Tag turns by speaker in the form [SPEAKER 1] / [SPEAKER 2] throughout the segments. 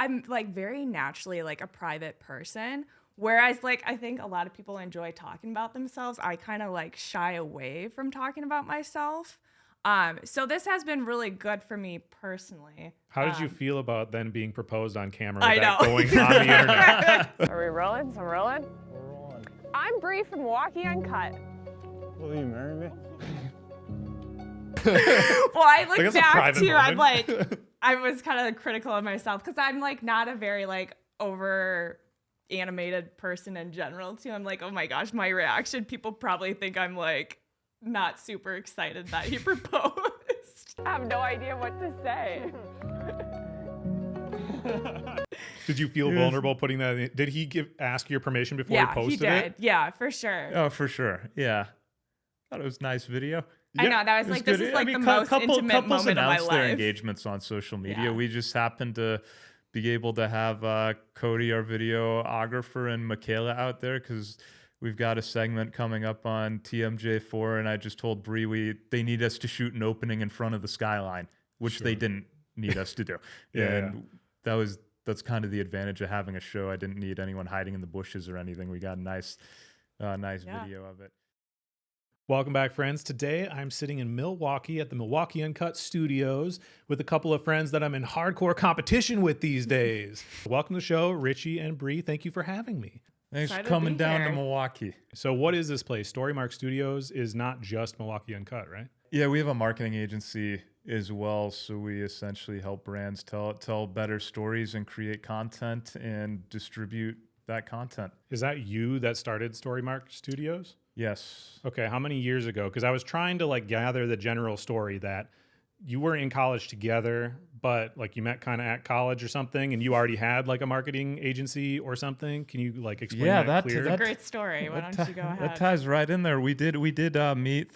[SPEAKER 1] I'm like very naturally like a private person. Whereas like I think a lot of people enjoy talking about themselves. I kind of like shy away from talking about myself. So this has been really good for me personally.
[SPEAKER 2] How did you feel about then being proposed on camera
[SPEAKER 1] I
[SPEAKER 2] with that
[SPEAKER 1] know.
[SPEAKER 2] going on the internet?
[SPEAKER 3] Are we rolling? I'm rolling.
[SPEAKER 4] We're rolling.
[SPEAKER 3] I'm Bri from Milwaukee Uncut.
[SPEAKER 4] Will you marry me?
[SPEAKER 1] Well, I
[SPEAKER 2] Like,
[SPEAKER 1] look
[SPEAKER 2] that's a
[SPEAKER 1] back
[SPEAKER 2] private
[SPEAKER 1] too. I'm
[SPEAKER 2] moment.
[SPEAKER 1] like, I was kind of critical of myself because I'm like not a very like over animated person in general too. I'm like, oh my gosh, my reaction. People probably think I'm like not super excited that he proposed.
[SPEAKER 3] I have no idea what to say.
[SPEAKER 2] Did you feel vulnerable putting that in? Did he ask your permission before he posted
[SPEAKER 1] he did.
[SPEAKER 2] it?
[SPEAKER 1] Yeah, for sure.
[SPEAKER 5] Oh, for sure. Yeah. Thought it was a nice video.
[SPEAKER 1] I know, that was like, this is like the most intimate
[SPEAKER 5] couples
[SPEAKER 1] moment of my
[SPEAKER 5] announce their
[SPEAKER 1] life.
[SPEAKER 5] engagements on social media.
[SPEAKER 1] Yeah.
[SPEAKER 5] We just happened to be able to have Cody, our videographer, and Michaela out there because we've got a segment coming up on TMJ4, and I just told Bri they need us to shoot an opening in front of the skyline, which they didn't need us to do. And that's kind of the advantage of having a show. I didn't need anyone hiding in the bushes or anything. We got a nice video of it.
[SPEAKER 2] Welcome back, friends. Today, I'm sitting in Milwaukee at the Milwaukee Uncut studios with a couple of friends that I'm in hardcore competition with these days. Welcome to the show, Richie and Bri. Thank you for having me.
[SPEAKER 5] Thanks for
[SPEAKER 1] Excited to
[SPEAKER 5] coming
[SPEAKER 1] be
[SPEAKER 5] down
[SPEAKER 1] here.
[SPEAKER 5] to Milwaukee.
[SPEAKER 2] So what is this place? Storymark Studios is not just Milwaukee Uncut, right?
[SPEAKER 5] Yeah, we have a marketing agency as well, so we essentially help brands tell better stories and create content and distribute that content.
[SPEAKER 2] Is that you that started Storymark Studios?
[SPEAKER 5] Yes.
[SPEAKER 2] Okay, how many years ago? Because I was trying to like gather the general story that you were in college together, but like you met kind of at college or something, and you already had like a marketing agency or something. Can you like explain that clear?
[SPEAKER 1] Great story. Why don't you go ahead?
[SPEAKER 5] That ties right in there. We did meet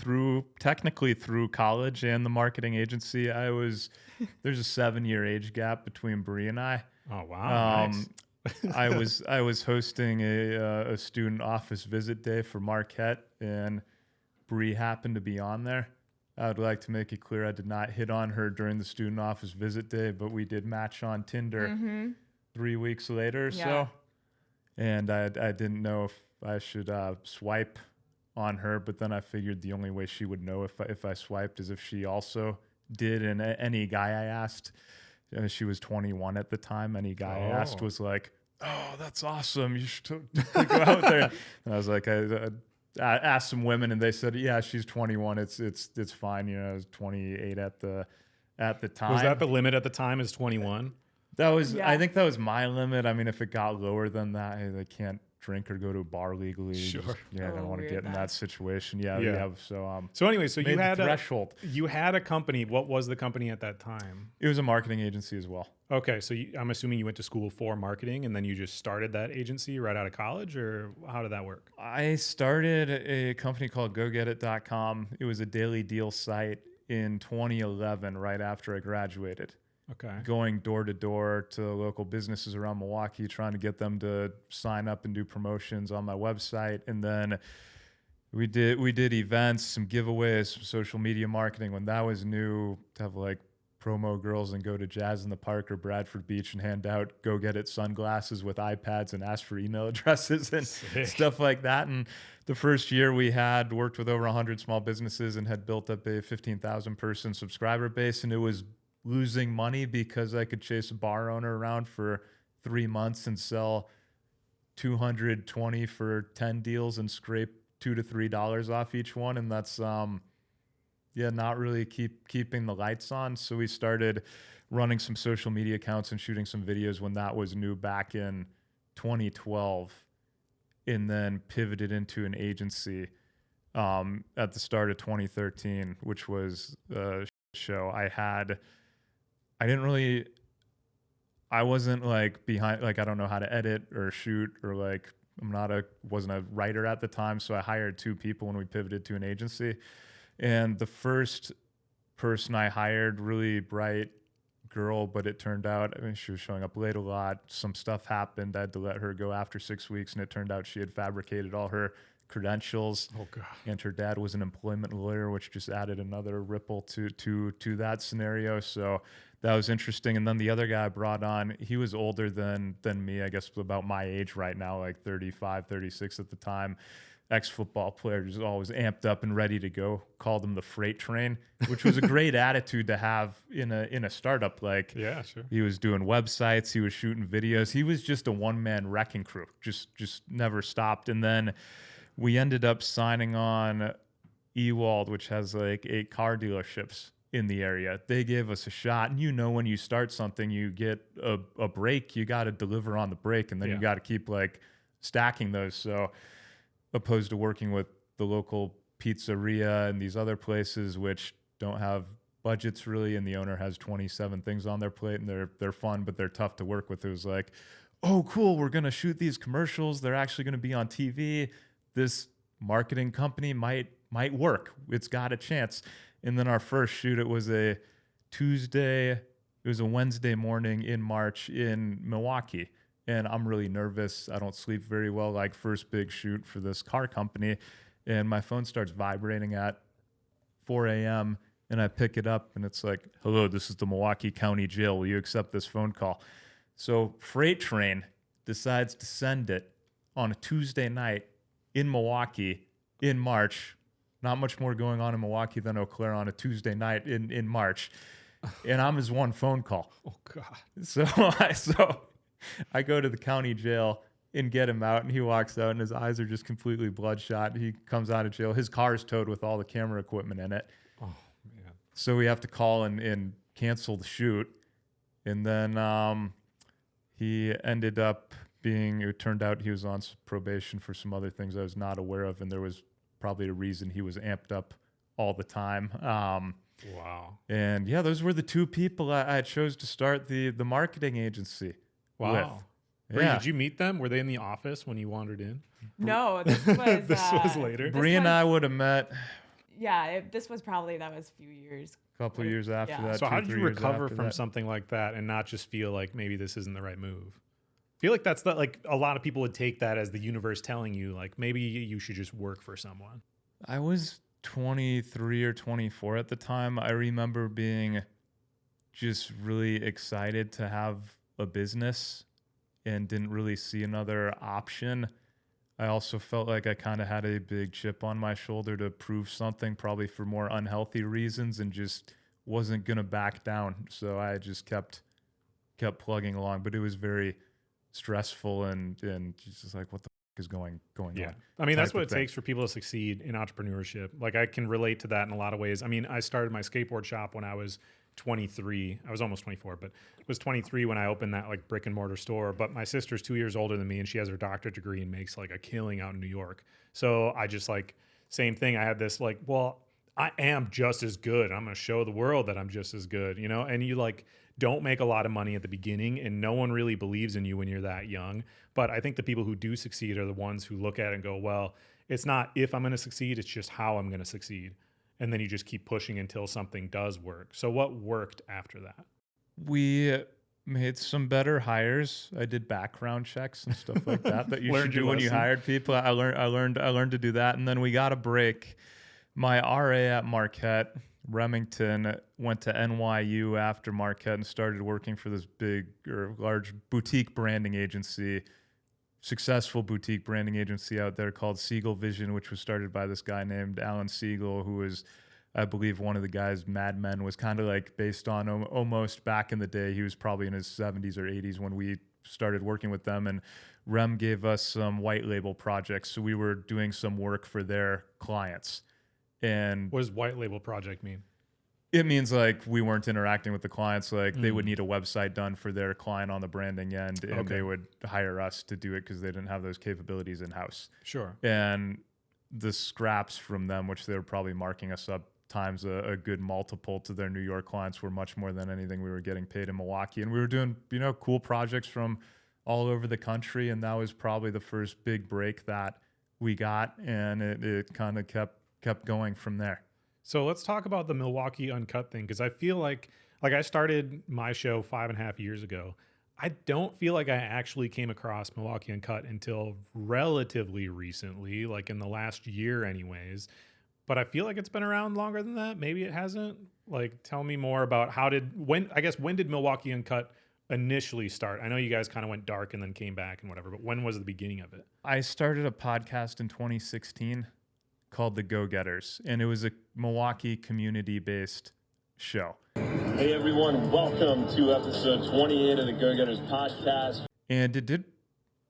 [SPEAKER 5] technically through college and the marketing agency. There's a 7-year age gap between Bri and I.
[SPEAKER 2] Oh wow! Nice.
[SPEAKER 5] I was hosting a student office visit day for Marquette, and Bri happened to be on there. I'd like to make it clear I did not hit on her during the student office visit day, but we did match on Tinder 3 weeks later or so. And I didn't know if I should swipe on her, but then I figured the only way she would know if I swiped is if she also did. And any guy I asked, she was 21 at the time, any guy I asked was like, oh, that's awesome. You should go out there. And I was like, I asked some women and they said, yeah, she's 21. It's fine. You know, I was 28 at the time.
[SPEAKER 2] Was that the limit at the time? Is 21?
[SPEAKER 5] That was, I think that was my limit. I mean, if it got lower than that, they can't drink or go to a bar legally.
[SPEAKER 2] Sure.
[SPEAKER 5] I don't want to get in that situation. Yeah.
[SPEAKER 2] So anyway, so you had
[SPEAKER 5] threshold.
[SPEAKER 2] You had a company. What was the company at that time?
[SPEAKER 5] It was a marketing agency as well.
[SPEAKER 2] Okay, so I'm assuming you went to school for marketing, and then you just started that agency right out of college, or how did that work?
[SPEAKER 5] I started a company called GoGetIt.com. It was a daily deal site in 2011, right after I graduated.
[SPEAKER 2] Okay.
[SPEAKER 5] Going door to door to local businesses around Milwaukee, trying to get them to sign up and do promotions on my website. And then we did events, some giveaways, some social media marketing when that was new, to have like promo girls and go to Jazz in the Park or Bradford Beach and hand out Go Get It sunglasses with iPads and ask for email addresses and stuff like that. And the first year we had worked with over 100 small businesses and had built up a 15,000 person subscriber base. And it was losing money because I could chase a bar owner around for 3 months and sell 220 for 10 deals and scrape $2 to $3 off each one. And that's, not really keeping the lights on. So we started running some social media accounts and shooting some videos when that was new back in 2012, and then pivoted into an agency at the start of 2013, which was a show. I wasn't like behind, like I don't know how to edit or shoot, or like wasn't a writer at the time. So I hired 2 people when we pivoted to an agency. And the first person I hired, really bright girl, but it turned out, she was showing up late a lot. Some stuff happened. I had to let her go after 6 weeks, and it turned out she had fabricated all her credentials.
[SPEAKER 2] Oh God.
[SPEAKER 5] And her dad was an employment lawyer, which just added another ripple to that scenario. So that was interesting. And then the other guy I brought on, he was older than me, I guess about my age right now, like 35, 36 at the time. Ex-football player, just always amped up and ready to go. Called him the freight train, which was a great attitude to have in a startup. Like,
[SPEAKER 2] Yeah, sure.
[SPEAKER 5] he was doing websites, he was shooting videos. He was just a one-man wrecking crew, just never stopped. And then we ended up signing on Ewald, which has like 8 car dealerships in the area. They gave us a shot. And when you start something, you get a break, you got to deliver on the break, and then you got to keep like stacking those. So opposed to working with the local pizzeria and these other places which don't have budgets really, and the owner has 27 things on their plate, and they're fun, but they're tough to work with. It was like, oh, cool, we're going to shoot these commercials. They're actually going to be on TV. This marketing company might work. It's got a chance. And then our first shoot, it was a Wednesday morning in March in Milwaukee. And I'm really nervous. I don't sleep very well, like first big shoot for this car company. And my phone starts vibrating at 4 a.m. And I pick it up and it's like, hello, this is the Milwaukee County Jail. Will you accept this phone call? So Freight Train decides to send it on a Tuesday night in Milwaukee in March. Not much more going on in Milwaukee than Eau Claire on a Tuesday night in March. And I'm his one phone call.
[SPEAKER 2] Oh God.
[SPEAKER 5] So I go to the county jail and get him out, and he walks out and his eyes are just completely bloodshot. He comes out of jail. His car is towed with all the camera equipment in it.
[SPEAKER 2] Oh man.
[SPEAKER 5] So we have to call and cancel the shoot. And then he ended up it turned out he was on probation for some other things I was not aware of. And there was probably a reason he was amped up all the time.
[SPEAKER 2] Wow.
[SPEAKER 5] And yeah, those were the 2 people I chose to start the marketing agency.
[SPEAKER 2] Wow.
[SPEAKER 5] With.
[SPEAKER 2] Bri,
[SPEAKER 5] Yeah.
[SPEAKER 2] did you meet them? Were they in the office when you wandered in?
[SPEAKER 1] No, this was
[SPEAKER 2] This was later.
[SPEAKER 5] Bri and I would have met
[SPEAKER 1] Yeah, this was probably that was a few years.
[SPEAKER 5] a couple of years after
[SPEAKER 1] Yeah.
[SPEAKER 5] that.
[SPEAKER 2] So how
[SPEAKER 5] 2,
[SPEAKER 2] did
[SPEAKER 5] 3
[SPEAKER 2] you
[SPEAKER 5] years
[SPEAKER 2] recover
[SPEAKER 5] after
[SPEAKER 2] from
[SPEAKER 5] that.
[SPEAKER 2] something like that and not just feel like maybe this isn't the right move? I feel like that's like a lot of people would take that as the universe telling you like maybe you should just work for someone.
[SPEAKER 5] I was 23 or 24 at the time. I remember being just really excited to have a business and didn't really see another option. I also felt like I kind of had a big chip on my shoulder to prove something, probably for more unhealthy reasons, and just wasn't going to back down. So I just kept plugging along, but it was very stressful and just like, what the is going
[SPEAKER 2] Yeah.
[SPEAKER 5] on?
[SPEAKER 2] I mean, that's
[SPEAKER 5] type
[SPEAKER 2] what
[SPEAKER 5] of
[SPEAKER 2] it
[SPEAKER 5] thing.
[SPEAKER 2] takes for people to succeed in entrepreneurship. Like I can relate to that in a lot of ways. I mean, I started my skateboard shop when I was 23. I was almost 24, but was 23 when I opened that like brick and mortar store. But my sister's 2 years older than me and she has her doctorate degree and makes like a killing out in New York. So I just like, same thing. I had this like, well, I am just as good. I'm going to show the world that I'm just as good, and you like don't make a lot of money at the beginning and no one really believes in you when you're that young. But I think the people who do succeed are the ones who look at it and go, well, it's not if I'm going to succeed, it's just how I'm going to succeed. And then you just keep pushing until something does work. So what worked after that?
[SPEAKER 5] We made some better hires. I did background checks and stuff like that you
[SPEAKER 2] Learned
[SPEAKER 5] should do
[SPEAKER 2] your
[SPEAKER 5] when you
[SPEAKER 2] lesson.
[SPEAKER 5] hired people. I learned to do that, and then we got a break. My RA at Marquette, Remington, went to NYU after Marquette and started working for this big or large boutique branding agency, successful boutique branding agency out there called Siegel Vision, which was started by this guy named Alan Siegel, who was, I believe, one of the guys Mad Men was kind of like based on almost back in the day. He was probably in his 70s or 80s when we started working with them. And Rem gave us some white label projects. So we were doing some work for their clients. And
[SPEAKER 2] What does white label project mean?
[SPEAKER 5] it means like we weren't interacting with the clients. Like they would need a website done for their client on the branding end, and
[SPEAKER 2] Okay.
[SPEAKER 5] they would hire us to do it because they didn't have those capabilities in house.
[SPEAKER 2] Sure.
[SPEAKER 5] And the scraps from them, which they were probably marking us up times a good multiple to their New York clients, were much more than anything we were getting paid in Milwaukee. And we were doing, cool projects from all over the country. And that was probably the first big break that we got. And it kind of kept going from there.
[SPEAKER 2] So let's talk about the Milwaukee Uncut thing, because I feel like I started my show 5.5 years ago. I don't feel like I actually came across Milwaukee Uncut until relatively recently, like in the last year anyways. But I feel like it's been around longer than that. Maybe it hasn't. Like, tell me more about when did Milwaukee Uncut initially start? I know you guys kind of went dark and then came back and whatever, but when was the beginning of it?
[SPEAKER 5] I started a podcast in 2016 called The Go-Getters, and it was a Milwaukee community-based show.
[SPEAKER 6] Hey everyone, welcome to episode 28 of the Go-Getters podcast.
[SPEAKER 5] And it did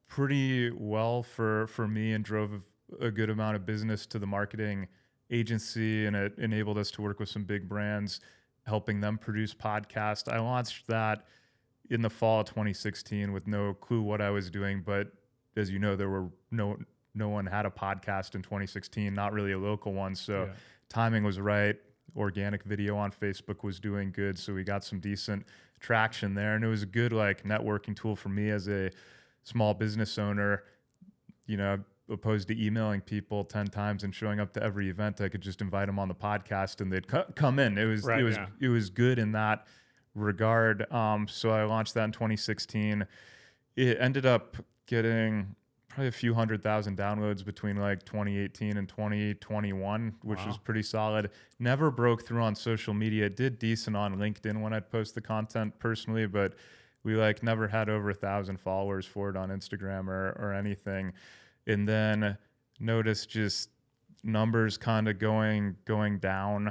[SPEAKER 5] pretty well for me and drove a good amount of business to the marketing agency, and it enabled us to work with some big brands, helping them produce podcasts. I launched that in the fall of 2016 with no clue what I was doing, but as you know, there were no one had a podcast in 2016, not really a local one. So timing was right. Organic video on Facebook was doing good. So we got some decent traction there. And it was a good like networking tool for me as a small business owner, you know, opposed to emailing people 10 times and showing up to every event. I could just invite them on the podcast and they'd come in. It was good in that regard. So I launched that in 2016. It ended up getting probably a few 100,000 downloads between like 2018 and 2021, which was pretty solid. Never broke through on social media. It did decent on LinkedIn when I'd post the content personally, but we like never had over 1,000 followers for it on Instagram or anything. And then noticed just numbers kind of going down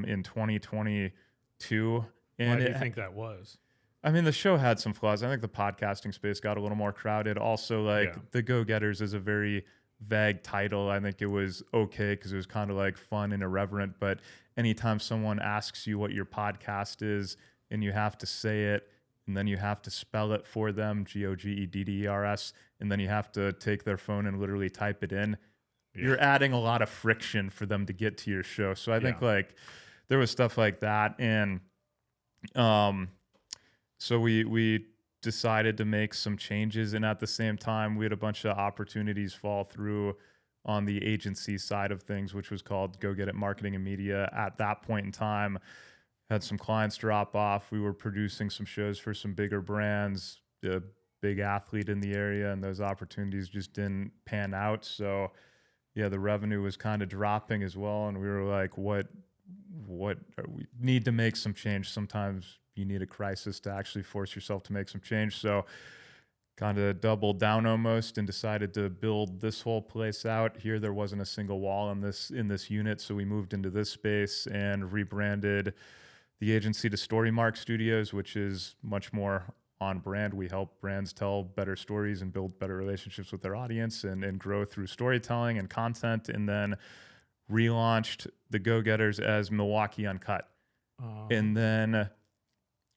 [SPEAKER 5] in 2022. And
[SPEAKER 2] Why do you think that was?
[SPEAKER 5] I mean, the show had some flaws. I think the podcasting space got a little more crowded. Also, The Go-Getters is a very vague title. I think it was okay because it was kind of like fun and irreverent. But anytime someone asks you what your podcast is and you have to say it, and then you have to spell it for them, Gogedders, and then you have to take their phone and literally type it in, you're adding a lot of friction for them to get to your show. So I think like there was stuff like that. And so we decided to make some changes, and at the same time, we had a bunch of opportunities fall through on the agency side of things, which was called Go Get It Marketing and Media. At that point in time, had some clients drop off. We were producing some shows for some bigger brands, a big athlete in the area, and those opportunities just didn't pan out. So the revenue was kind of dropping as well, and we were like, what we need to make some change. Sometimes you need a crisis to actually force yourself to make some change. So kind of doubled down almost and decided to build this whole place out. Here there wasn't a single wall in this unit, so we moved into this space and rebranded the agency to Storymark Studios, which is much more on brand. We help brands tell better stories and build better relationships with their audience and grow through storytelling and content, and then relaunched the Go-Getters as Milwaukee Uncut. And then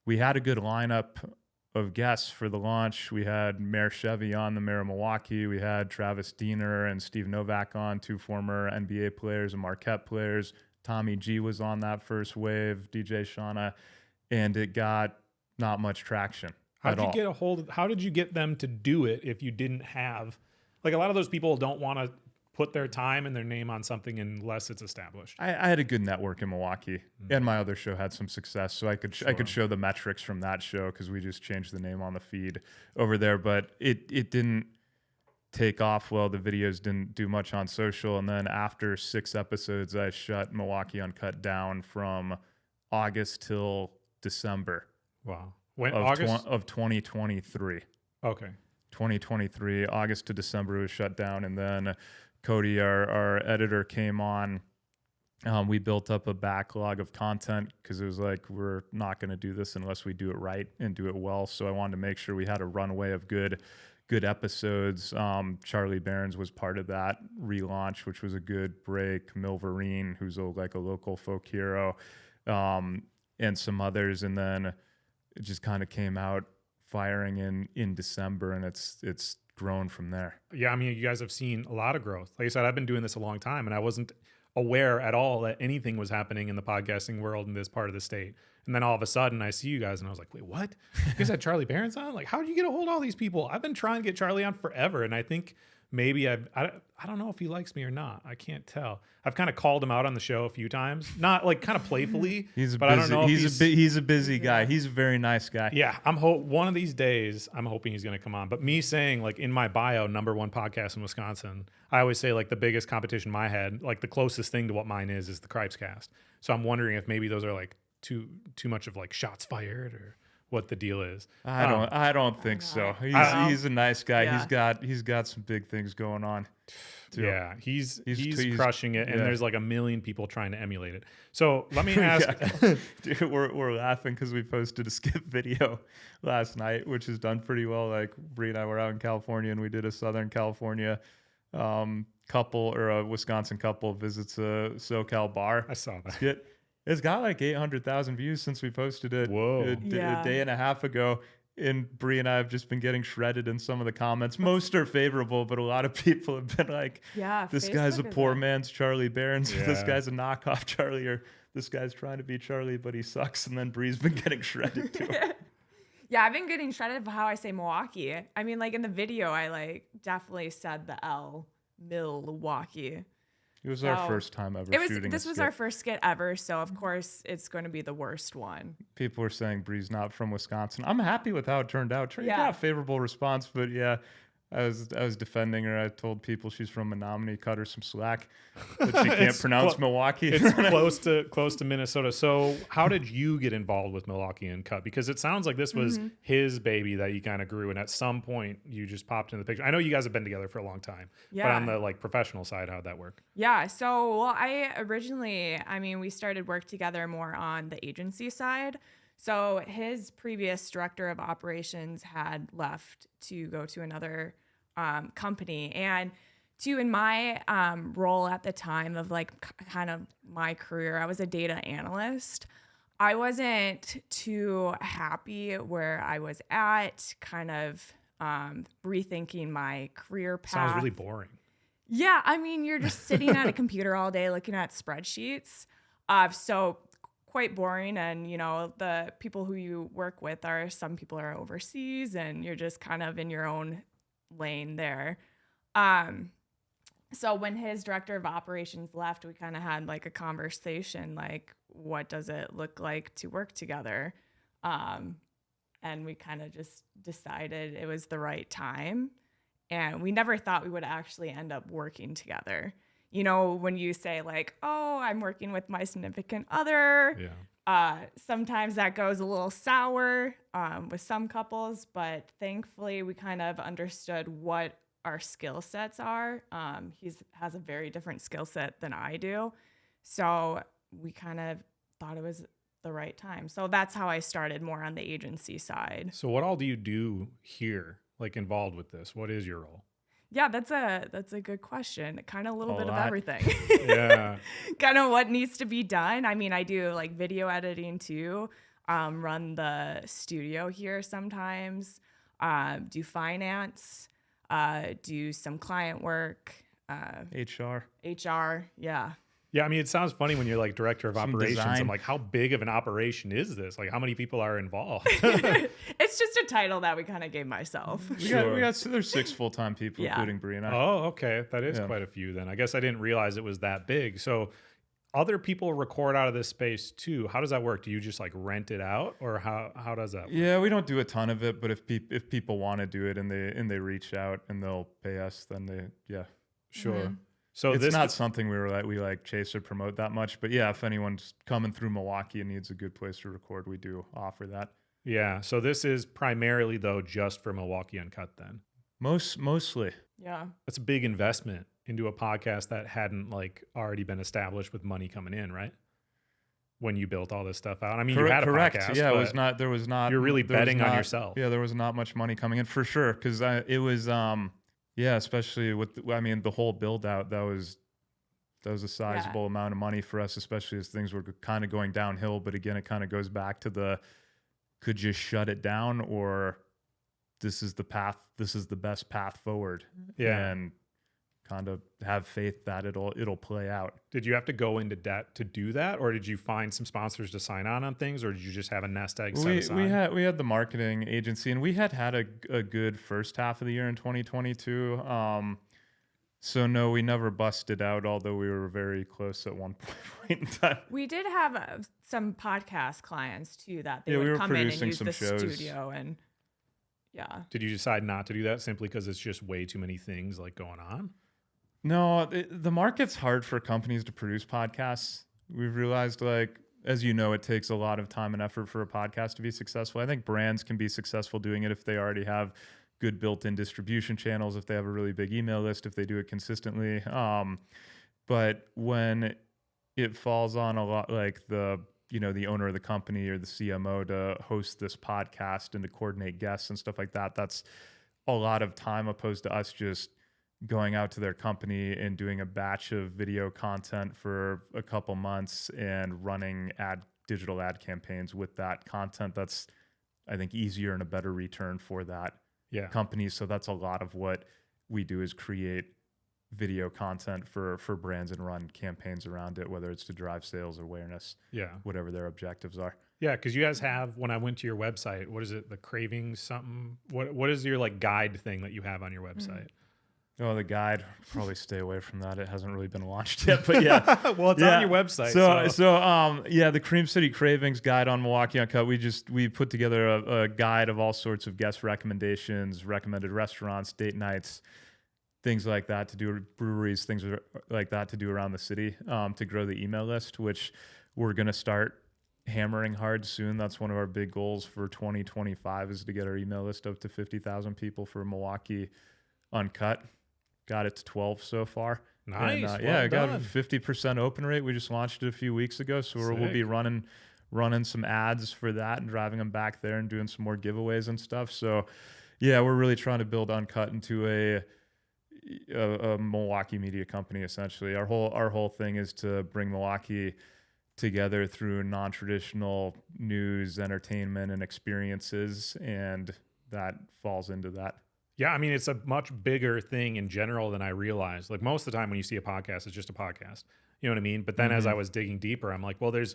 [SPEAKER 5] we had a good lineup of guests for the launch. We had Mayor Chevy on, the mayor of Milwaukee. We had Travis Diener and Steve Novak on, two former NBA players and Marquette players. Tommy G was on that first wave, DJ Shauna, and it got not much traction.
[SPEAKER 2] How did you get them to do it if you didn't have, like, a lot of those people don't want to put their time and their name on something unless it's established?
[SPEAKER 5] I had a good network in Milwaukee, and my other show had some success, so I could show the metrics from that show because we just changed the name on the feed over there. But it didn't take off well. The videos didn't do much on social, and then after 6 episodes, I shut Milwaukee Uncut down from August till December.
[SPEAKER 2] Wow. When
[SPEAKER 5] August of 2023.
[SPEAKER 2] Okay.
[SPEAKER 5] 2023, August to December was shut down, and then Cody, our editor, came on. We built up a backlog of content because it was like, we're not going to do this unless we do it right and do it well. So I wanted to make sure we had a runway of good episodes. Charlie Barons was part of that relaunch, which was a good break. Milverine, who's a local folk hero, and some others. And then it just kind of came out firing in December, and it's grown from there.
[SPEAKER 2] Yeah, I mean, you guys have seen a lot of growth. Like I said, I've been doing this a long time, and I wasn't aware at all that anything was happening in the podcasting world in this part of the state. And then all of a sudden I see you guys and I was like, wait, what? You guys had Charlie Barons on? Like, how did you get a hold of all these people? I've been trying to get Charlie on forever. And I think maybe I don't know if he likes me or not. I can't tell. I've kind of called him out on the show a few times, not like kind of playfully.
[SPEAKER 5] But I don't know. He's a busy guy. He's a very nice guy.
[SPEAKER 2] Yeah, one of these days I'm hoping he's going to come on. But me saying like in my bio, #1 podcast in Wisconsin, I always say like the biggest competition in my head, like the closest thing to what mine is the Cripes Cast. So I'm wondering if maybe those are like too much of like shots fired or what the deal is.
[SPEAKER 5] I don't think so. He's a nice guy.
[SPEAKER 1] Yeah.
[SPEAKER 5] He's got some big things going on. Too.
[SPEAKER 2] Yeah, he's crushing it, and there's like a million people trying to emulate it. So let me ask.
[SPEAKER 5] Dude, we're laughing because we posted a skip video last night, which has done pretty well. Like Bri and I were out in California, and we did a Southern California couple or a Wisconsin couple visits a SoCal bar.
[SPEAKER 2] I saw that.
[SPEAKER 5] Skit. It's got like 800,000 views since we posted it a day and a half ago. And Bri and I have just been getting shredded in some of the comments. Most are favorable, but a lot of people have been like, this guy's a poor man's Charlie Barons.
[SPEAKER 2] Yeah.
[SPEAKER 5] This guy's a knockoff Charlie, or this guy's trying to be Charlie, but he sucks. And then Bri's been getting shredded too.
[SPEAKER 1] Yeah, I've been getting shredded for how I say Milwaukee. I mean, like in the video, I like definitely said the L, Milwaukee.
[SPEAKER 5] It was our first time ever shooting
[SPEAKER 1] This was our first skit ever, so of course it's going to be the worst one.
[SPEAKER 5] People were saying Bri's not from Wisconsin. I'm happy with how it turned out. You got a favorable response, but yeah, I was defending her. I told people she's from Menominee, cut her some slack, but she can't pronounce Milwaukee.
[SPEAKER 2] It's close to Minnesota. So how did you get involved with Milwaukee Uncut? Because it sounds like this was his baby that you kind of grew, and at some point you just popped in the picture. I know you guys have been together for a long time, but on the like professional side, how'd that work?
[SPEAKER 1] Yeah, so we started work together more on the agency side. So his previous director of operations had left to go to another company, and in my role at the time of like kind of my career, I was a data analyst. I wasn't too happy where I was at, kind of rethinking my career path.
[SPEAKER 2] Sounds really boring.
[SPEAKER 1] Yeah, I mean, you're just sitting at a computer all day looking at spreadsheets. So quite boring, and the people who you work with some people are overseas, and you're just kind of in your own lane there. So when his director of operations left, we kind of had like a conversation, like, what does it look like to work together? And we kind of just decided it was the right time. And we never thought we would actually end up working together. When you say like, oh, I'm working with my significant other, sometimes that goes a little sour with some couples, but thankfully we kind of understood what our skill sets are. He has a very different skill set than I do. So we kind of thought it was the right time. So that's how I started more on the agency side.
[SPEAKER 2] So what all do you do here, like involved with this? What is your role?
[SPEAKER 1] Yeah, that's a good question. Kind of a little bit of everything.
[SPEAKER 2] Yeah.
[SPEAKER 1] Kind of what needs to be done. I mean, I do like video editing too, run the studio here sometimes, do finance, do some client work.
[SPEAKER 5] HR.
[SPEAKER 1] Yeah.
[SPEAKER 2] Yeah, I mean, it sounds funny when you're like director of operations.
[SPEAKER 5] design.
[SPEAKER 2] I'm like, how big of an operation is this? Like, how many people are involved?
[SPEAKER 1] It's just a title that we kind of gave myself.
[SPEAKER 5] There's 6 full-time people, including Bri and I.
[SPEAKER 2] Oh, okay. That is quite a few then. I guess I didn't realize it was that big. So other people record out of this space too. How does that work? Do you just like rent it out, or how does that work?
[SPEAKER 5] Yeah, we don't do a ton of it, but if people want to do it and they reach out and they'll pay us, then
[SPEAKER 2] Sure.
[SPEAKER 1] Mm-hmm.
[SPEAKER 2] So
[SPEAKER 5] it's not something we chase or promote that much, but yeah, if anyone's coming through Milwaukee and needs a good place to record, we do offer that.
[SPEAKER 2] Yeah. So this is primarily though just for Milwaukee Uncut then.
[SPEAKER 5] Mostly.
[SPEAKER 1] Yeah.
[SPEAKER 2] That's a big investment into a podcast that hadn't like already been established with money coming in, right? When you built all this stuff out. I mean, you had a podcast.
[SPEAKER 5] Yeah, there was not.
[SPEAKER 2] You're really betting on yourself.
[SPEAKER 5] Yeah, there was not much money coming in for sure, because it was especially with the whole build out, that was a sizable amount of money for us, especially as things were kind of going downhill. But again, it kind of goes back to could you shut it down, or this is the path, this is the best path forward.
[SPEAKER 2] Yeah.
[SPEAKER 5] And kind of have faith that it'll play out.
[SPEAKER 2] Did you have to go into debt to do that, or did you find some sponsors to sign on things, or did you just have a nest egg set aside?
[SPEAKER 5] We had the marketing agency, and we had a good first half of the year in 2022. So no, we never busted out, although we were very close at one point in time.
[SPEAKER 1] We did have some podcast clients too that they
[SPEAKER 5] Yeah, we
[SPEAKER 1] would
[SPEAKER 5] were
[SPEAKER 1] come in and
[SPEAKER 5] producing
[SPEAKER 1] use
[SPEAKER 5] some
[SPEAKER 1] the
[SPEAKER 5] shows.
[SPEAKER 1] studio and yeah.
[SPEAKER 2] Did you decide not to do that simply because it's just way too many things like going on?
[SPEAKER 5] No, the market's hard for companies to produce podcasts. We've realized, like, as you know, it takes a lot of time and effort for a podcast to be successful. I think brands can be successful doing it if they already have good built-in distribution channels, if they have a really big email list, if they do it consistently. But when it falls on a lot, like the owner of the company or the CMO to host this podcast and to coordinate guests and stuff like that, that's a lot of time opposed to us just going out to their company and doing a batch of video content for a couple months and running digital ad campaigns with that content. That's, I think, easier and a better return for that company. So that's a lot of what we do, is create video content for brands and run campaigns around it, whether it's to drive sales or awareness, whatever their objectives are.
[SPEAKER 2] Yeah, because you guys have, when I went to your website, what is it, the cravings something? What is your like guide thing that you have on your website?
[SPEAKER 5] Oh, the guide. Probably stay away from that. It hasn't really been launched yet, but yeah.
[SPEAKER 2] Well, it's on your website.
[SPEAKER 5] So the Cream City Cravings guide on Milwaukee Uncut. We put together a guide of all sorts of guest recommendations, recommended restaurants, date nights, things like that to do, breweries, things like that to do around the city, to grow the email list, which we're going to start hammering hard soon. That's one of our big goals for 2025, is to get our email list up to 50,000 people for Milwaukee Uncut. Got it to 12 so far.
[SPEAKER 2] Nice.
[SPEAKER 5] And,
[SPEAKER 2] well
[SPEAKER 5] got a
[SPEAKER 2] done.
[SPEAKER 5] 50% open rate. We just launched it a few weeks ago, so we'll be running some ads for that and driving them back there and doing some more giveaways and stuff. So yeah, we're really trying to build Uncut into a Milwaukee media company. Essentially, our whole thing is to bring Milwaukee together through non-traditional news, entertainment, and experiences, and that falls into that.
[SPEAKER 2] Yeah, I mean, it's a much bigger thing in general than I realized. Like most of the time when you see a podcast, it's just a podcast. You know what I mean? But then as I was digging deeper, I'm like, well, there's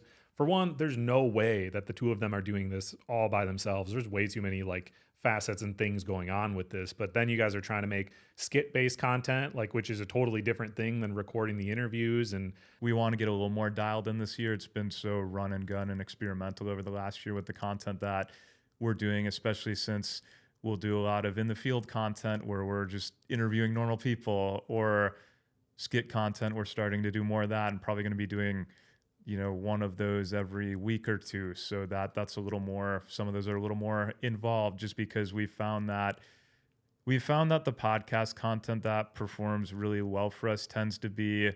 [SPEAKER 2] no way that the two of them are doing this all by themselves. There's way too many like facets and things going on with this. But then you guys are trying to make skit-based content, like, which is a totally different thing than recording the interviews. And
[SPEAKER 5] we want to get a little more dialed in this year. It's been so run and gun and experimental over the last year with the content that we're doing, especially since we'll do a lot of in the field content where we're just interviewing normal people, or skit content. We're starting to do more of that, and probably going to be doing, one of those every week or two. So that's a little more, some of those are a little more involved, just because we found that the podcast content that performs really well for us tends to be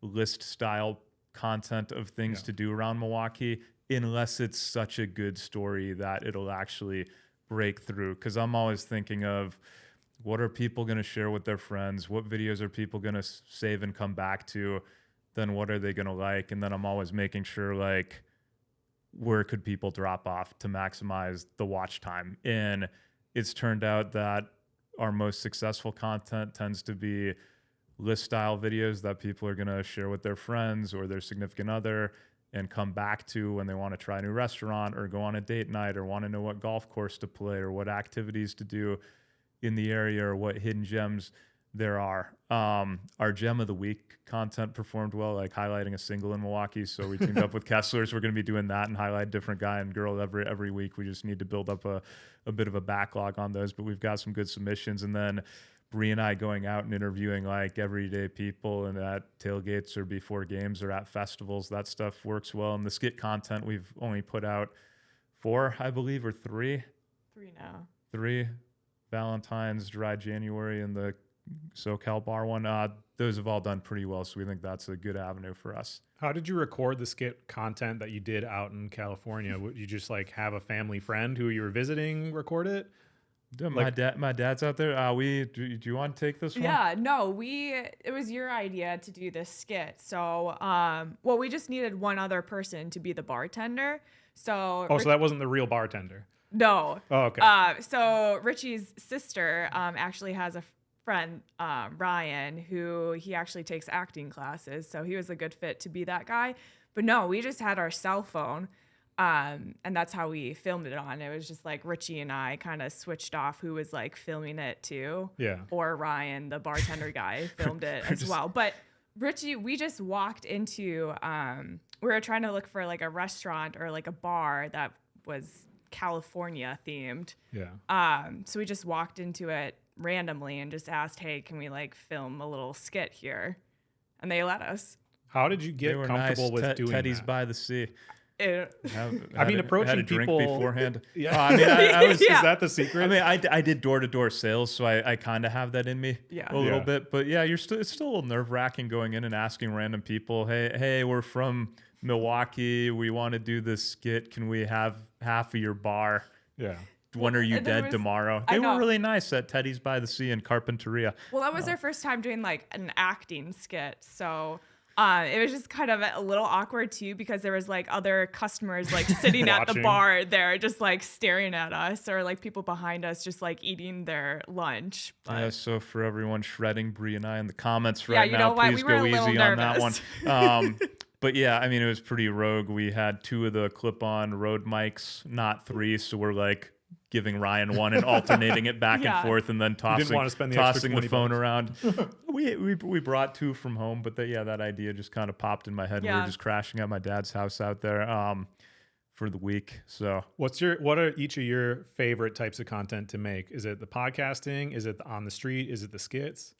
[SPEAKER 5] list style content of things to do around Milwaukee, unless it's such a good story that it'll actually break through. Because I'm always thinking of, what are people going to share with their friends? What videos are people going to save and come back to? Then what are they going to like? And then I'm always making sure, like, where could people drop off to maximize the watch time? And it's turned out that our most successful content tends to be list style videos that people are going to share with their friends or their significant other and come back to when they want to try a new restaurant or go on a date night or want to know what golf course to play or what activities to do in the area or what hidden gems there are. Our gem of the week content performed well, like highlighting a single in Milwaukee. So we teamed up with Kessler's. We're going to be doing that and highlight different guy and girl every week. We just need to build up a bit of a backlog on those, but we've got some good submissions. And then Bri and I going out and interviewing like everyday people and at tailgates or before games or at festivals. That stuff works well. And the skit content, we've only put out 4, I believe, or 3.
[SPEAKER 1] 3 now.
[SPEAKER 5] 3. Valentine's, Dry January, and the SoCal Bar one. Those have all done pretty well, so we think that's a good avenue for us.
[SPEAKER 2] how did you record the skit content that you did out in California? Would you just like have a family friend who you were visiting record it?
[SPEAKER 5] Yeah,
[SPEAKER 2] Like-
[SPEAKER 5] my dad's out there. Do you want to take this one?
[SPEAKER 1] Yeah, no, it was your idea to do this skit. So, we just needed one other person to be the bartender. So,
[SPEAKER 2] So that wasn't the real bartender.
[SPEAKER 1] no.
[SPEAKER 2] Oh, okay.
[SPEAKER 1] So Richie's sister actually has a friend, Ryan, who he actually takes acting classes. So he was a good fit to be that guy. But no, we just had our cell phone. And that's how we filmed it on. It was just like Richie and I kind of switched off who was like filming it too.
[SPEAKER 2] Yeah.
[SPEAKER 1] Or Ryan, the bartender guy, filmed it as well. But Richie, we just walked into, we were trying to look for like a restaurant or like a bar that was California themed.
[SPEAKER 2] Yeah.
[SPEAKER 1] So we just walked into it randomly and just asked, hey, can we like film a little skit here? And they let us.
[SPEAKER 2] How did you
[SPEAKER 5] They
[SPEAKER 2] get
[SPEAKER 5] were
[SPEAKER 2] comfortable
[SPEAKER 5] nice.
[SPEAKER 2] with doing
[SPEAKER 5] Teddy's
[SPEAKER 2] that?
[SPEAKER 5] by the sea.
[SPEAKER 2] Approaching
[SPEAKER 5] had a drink
[SPEAKER 2] people
[SPEAKER 5] beforehand.
[SPEAKER 2] Yeah.
[SPEAKER 5] I mean, I was.
[SPEAKER 1] Yeah.
[SPEAKER 2] Is that the secret?
[SPEAKER 5] I mean, I did door-to-door sales, so I kind of have that in me
[SPEAKER 1] Yeah.
[SPEAKER 5] a little
[SPEAKER 2] Yeah.
[SPEAKER 5] bit. But yeah, it's still a little nerve-wracking going in and asking random people, hey, we're from Milwaukee. We want to do this skit. Can we have half of your bar?
[SPEAKER 2] Yeah.
[SPEAKER 5] When are you
[SPEAKER 1] and there
[SPEAKER 5] dead
[SPEAKER 1] was-
[SPEAKER 5] tomorrow?
[SPEAKER 1] I
[SPEAKER 5] They were
[SPEAKER 1] know.
[SPEAKER 5] really nice at Teddy's by the Sea in Carpinteria.
[SPEAKER 1] Well, that was their first time doing like an acting skit. So it was just kind of a little awkward too, because there was like other customers like sitting at the
[SPEAKER 2] Watching.
[SPEAKER 1] bar there just like staring at us, or like people behind us just like eating their lunch. But
[SPEAKER 5] Yeah, so for everyone shredding Bri and I in the comments
[SPEAKER 1] Yeah,
[SPEAKER 5] right
[SPEAKER 1] you
[SPEAKER 5] now,
[SPEAKER 1] know what?
[SPEAKER 5] please
[SPEAKER 1] We were
[SPEAKER 5] go
[SPEAKER 1] a little
[SPEAKER 5] easy on that one.
[SPEAKER 1] nervous.
[SPEAKER 5] But yeah, I mean, it was pretty rogue. We had 2 of the clip-on Rode mics, not 3, so we're like giving Ryan one and alternating it back
[SPEAKER 1] Yeah.
[SPEAKER 5] and forth, and then tossing,
[SPEAKER 2] wanna spend the extra
[SPEAKER 5] tossing the
[SPEAKER 2] 20
[SPEAKER 5] phone
[SPEAKER 2] bucks.
[SPEAKER 5] around. we brought 2 from home, but that idea just kind of popped in my head. We
[SPEAKER 1] Yeah.
[SPEAKER 5] were just crashing at my dad's house out there for the week. So
[SPEAKER 2] What are each of your favorite types of content to make? Is it the podcasting? Is it the on the street? Is it the skits?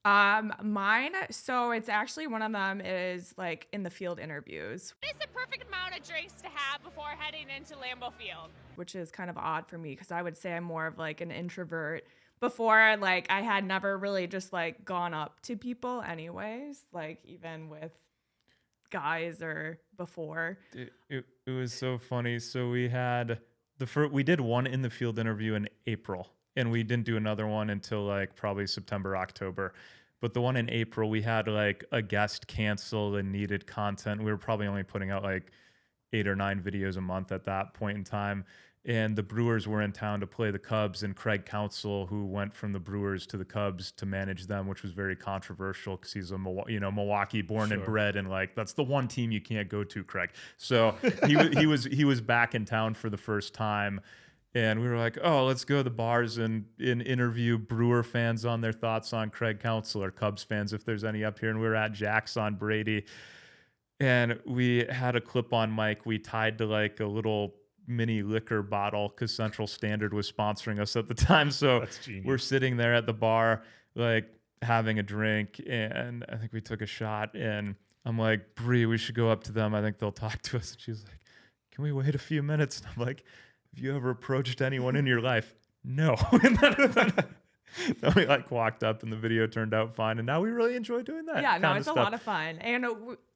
[SPEAKER 1] mine. So it's actually one of them is like in the field interviews,
[SPEAKER 3] What is the perfect amount of drinks to have before heading into Lambeau Field?
[SPEAKER 1] which is kind of odd for me because I would say I'm more of like an introvert. Before, like I had never really just like gone up to people anyways, like even with guys or before.
[SPEAKER 5] it was so funny. So we had we did one in the field interview in April, and we didn't do another one until like probably September, October. But the one in April, we had like a guest cancel and needed content. We were probably only putting out like 8 or 9 videos a month at that point in time. And the Brewers were in town to play the Cubs, and Craig Counsell, who went from the Brewers to the Cubs to manage them, which was very controversial because he's a Milwaukee born and
[SPEAKER 2] Sure.
[SPEAKER 5] bred, and like that's the one team you can't go to, Craig. So he was back in town for the first time, and we were like, oh, let's go to the bars and interview Brewer fans on their thoughts on Craig Counsell, or Cubs fans if there's any up here. And we were at Jack's on Brady, and we had a clip-on mic we tied to like a little mini liquor bottle because Central Standard was sponsoring us at the time. So
[SPEAKER 2] That's genius.
[SPEAKER 5] we're sitting there at the bar, like having a drink, and I think we took a shot, and I'm like, Bri, we should go up to them. I think they'll talk to us. And she's like, can we wait a few minutes? And I'm like, have you ever approached anyone in your life? No. And then we like walked up, and the video turned out fine, and now we really enjoy doing that.
[SPEAKER 1] Yeah, no,
[SPEAKER 5] kind
[SPEAKER 1] it's
[SPEAKER 5] of
[SPEAKER 1] a lot
[SPEAKER 5] stuff.
[SPEAKER 1] of fun. And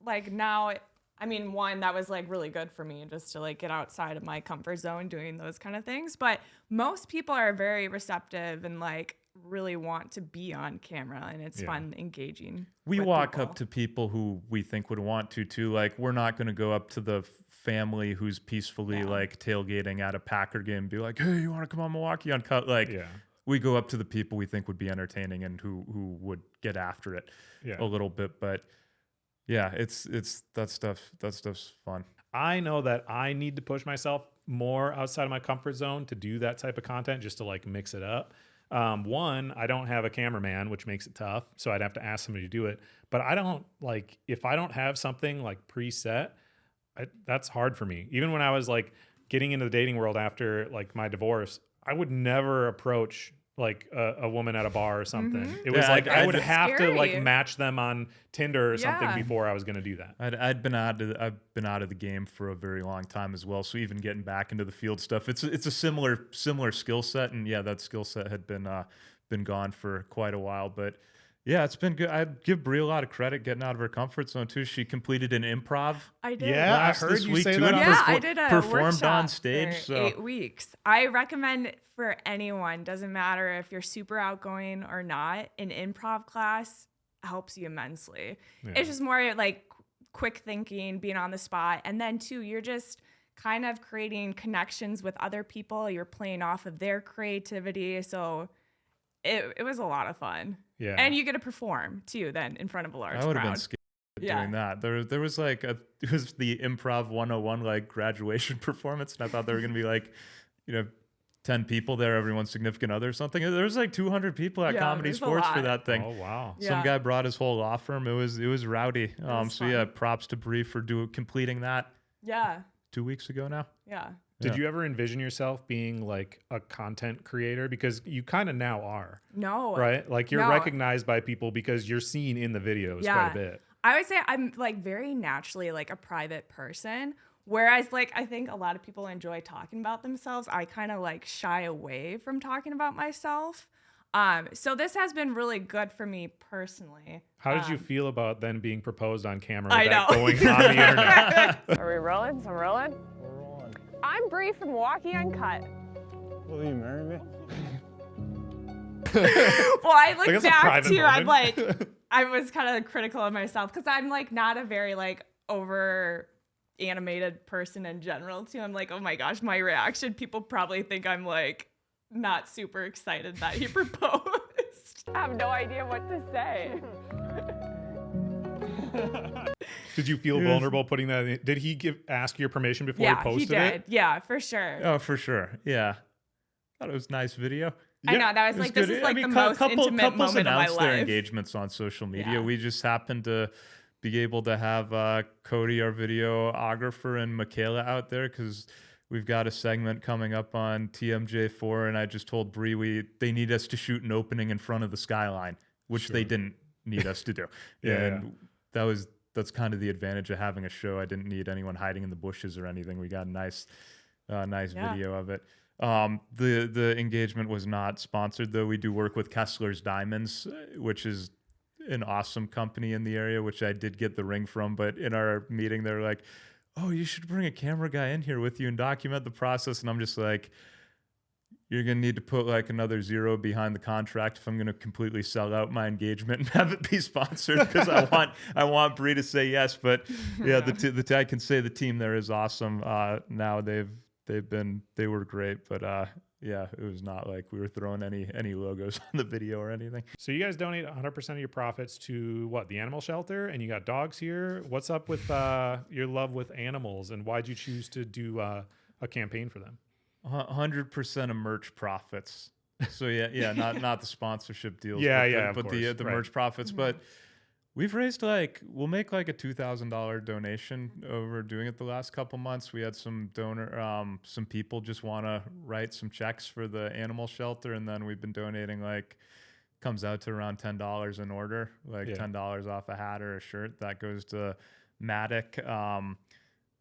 [SPEAKER 1] like now, I mean, one, that was like really good for me just to like get outside of my comfort zone doing those kind of things. But most people are very receptive and like really want to be on camera, and it's
[SPEAKER 2] Yeah.
[SPEAKER 1] fun engaging.
[SPEAKER 5] We
[SPEAKER 1] with
[SPEAKER 5] walk
[SPEAKER 1] people.
[SPEAKER 5] up to people who we think would want to too. Like, we're not going to go up to the family who's peacefully
[SPEAKER 1] Yeah.
[SPEAKER 5] like tailgating at a Packer game and be like, hey, you want to come on Milwaukee Uncut? Like,
[SPEAKER 2] Yeah.
[SPEAKER 5] we go up to the people we think would be entertaining and who would get after it
[SPEAKER 2] Yeah.
[SPEAKER 5] a little bit. But yeah, it's that stuff's fun.
[SPEAKER 2] I know that I need to push myself more outside of my comfort zone to do that type of content, just to like mix it up. One, I don't have a cameraman, which makes it tough. So I'd have to ask somebody to do it. But I don't like, if I don't have something like preset, that's hard for me. Even when I was like getting into the dating world after like my divorce, I would never approach like a woman at a bar or something. It was
[SPEAKER 5] Yeah,
[SPEAKER 2] like I would
[SPEAKER 1] That's
[SPEAKER 2] have to like
[SPEAKER 1] scary.
[SPEAKER 2] match them on Tinder or something
[SPEAKER 1] Yeah.
[SPEAKER 2] before I was going to do that.
[SPEAKER 5] I've been out of the game for a very long time as well. So even getting back into the field stuff, it's a similar skill set, and yeah, that skill set had been gone for quite a while. But yeah, it's been good. I'd give Bri a lot of credit getting out of her comfort zone too. She completed an improv.
[SPEAKER 1] I did.
[SPEAKER 2] Yeah, I
[SPEAKER 5] last
[SPEAKER 2] heard
[SPEAKER 5] this
[SPEAKER 2] you
[SPEAKER 5] week
[SPEAKER 2] say
[SPEAKER 5] too,
[SPEAKER 2] that.
[SPEAKER 5] and
[SPEAKER 1] Yeah, I did a
[SPEAKER 5] performed
[SPEAKER 1] workshop
[SPEAKER 5] on stage.
[SPEAKER 1] for
[SPEAKER 5] So
[SPEAKER 1] 8 weeks. I recommend for anyone, doesn't matter if you're super outgoing or not, an improv class helps you immensely.
[SPEAKER 2] Yeah.
[SPEAKER 1] It's just more like quick thinking, being on the spot. And then too, you're just kind of creating connections with other people. You're playing off of their creativity. So it was a lot of fun.
[SPEAKER 2] Yeah.
[SPEAKER 1] And you get to perform too then in front of a large
[SPEAKER 5] I would have
[SPEAKER 1] crowd.
[SPEAKER 5] been scared. doing that. There was like it was the improv 101 like graduation performance, and I thought there were gonna be like, 10 people there, everyone's significant other or something. There was like 200 people at
[SPEAKER 1] Yeah,
[SPEAKER 5] Comedy
[SPEAKER 1] there's a
[SPEAKER 5] Sports for
[SPEAKER 1] lot.
[SPEAKER 5] that thing.
[SPEAKER 2] Oh wow.
[SPEAKER 1] Yeah.
[SPEAKER 5] Some guy brought his whole law firm. It was rowdy.
[SPEAKER 1] was
[SPEAKER 5] So yeah,
[SPEAKER 1] fun.
[SPEAKER 5] props to Bri for completing that
[SPEAKER 1] Yeah.
[SPEAKER 5] 2 weeks ago now.
[SPEAKER 1] Yeah.
[SPEAKER 2] Did
[SPEAKER 5] Yeah.
[SPEAKER 2] you ever envision yourself being like a content creator? Because you kind of now are,
[SPEAKER 1] No.
[SPEAKER 2] right? Like you're
[SPEAKER 1] No.
[SPEAKER 2] recognized by people because you're seen in the videos quite
[SPEAKER 1] Yeah.
[SPEAKER 2] a bit.
[SPEAKER 1] I would say I'm like very naturally like a private person. Whereas like I think a lot of people enjoy talking about themselves. I kind of like shy away from talking about myself. So this has been really good for me personally.
[SPEAKER 2] How did you feel about then being proposed on camera
[SPEAKER 1] I
[SPEAKER 2] with that
[SPEAKER 1] know.
[SPEAKER 2] going on the internet?
[SPEAKER 3] Are we rolling? I'm rolling.
[SPEAKER 4] We're rolling.
[SPEAKER 3] I'm Bri from Milwaukee Uncut.
[SPEAKER 4] Will you marry me?
[SPEAKER 1] Well, I look
[SPEAKER 2] Like, that's a
[SPEAKER 1] back
[SPEAKER 2] private
[SPEAKER 1] too. I'm
[SPEAKER 2] moment.
[SPEAKER 1] like, I was kind of critical of myself because I'm like not a very like over animated person in general too. I'm like, oh my gosh, my reaction. People probably think I'm like not super excited that he proposed.
[SPEAKER 3] I have no idea what to say.
[SPEAKER 2] Did you feel vulnerable putting that in? Did he ask your permission before he
[SPEAKER 1] Yeah,
[SPEAKER 2] posted
[SPEAKER 1] he did.
[SPEAKER 2] it?
[SPEAKER 1] Yeah, for sure.
[SPEAKER 5] Oh, for sure. Yeah. Thought it was a nice video.
[SPEAKER 1] I know that was
[SPEAKER 5] It
[SPEAKER 1] like
[SPEAKER 5] good.
[SPEAKER 1] this is like the
[SPEAKER 5] cou-
[SPEAKER 1] most intimate
[SPEAKER 5] couples
[SPEAKER 1] moment of my
[SPEAKER 5] announce their
[SPEAKER 1] life.
[SPEAKER 5] engagements on social media.
[SPEAKER 1] Yeah.
[SPEAKER 5] We just happened to be able to have Cody, our videographer, and Michaela out there because we've got a segment coming up on TMJ4, and I just told Bri they need us to shoot an opening in front of the skyline, which they didn't need us to do. And that's kind of the advantage of having a show. I didn't need anyone hiding in the bushes or anything. We got a nice video of it. The engagement was not sponsored though. We do work with Kessler's Diamonds, which is an awesome company in the area, which I did get the ring from. But in our meeting, they're like, "Oh, you should bring a camera guy in here with you and document the process." And I'm just like, "You're gonna need to put like another zero behind the contract if I'm gonna completely sell out my engagement and have it be sponsored because I want Bri to say yes." But yeah, I can say the team there is awesome. Now they were great, but yeah, it was not like we were throwing any logos on the video or anything.
[SPEAKER 2] So you guys donate 100% of your profits to what? The animal shelter, and you got dogs here. What's up with your love with animals, and why'd you choose to do a campaign for them?
[SPEAKER 5] 100% of merch profits. So yeah, not the sponsorship deals.
[SPEAKER 2] Of
[SPEAKER 5] but the
[SPEAKER 2] course, right.
[SPEAKER 5] merch profits. But we've raised we'll make like a $2,000 donation over doing it the last couple months. We had some some people just want to write some checks for the animal shelter, and then we've been donating comes out to around $10 an order, $10 off a hat or a shirt that goes to Matic.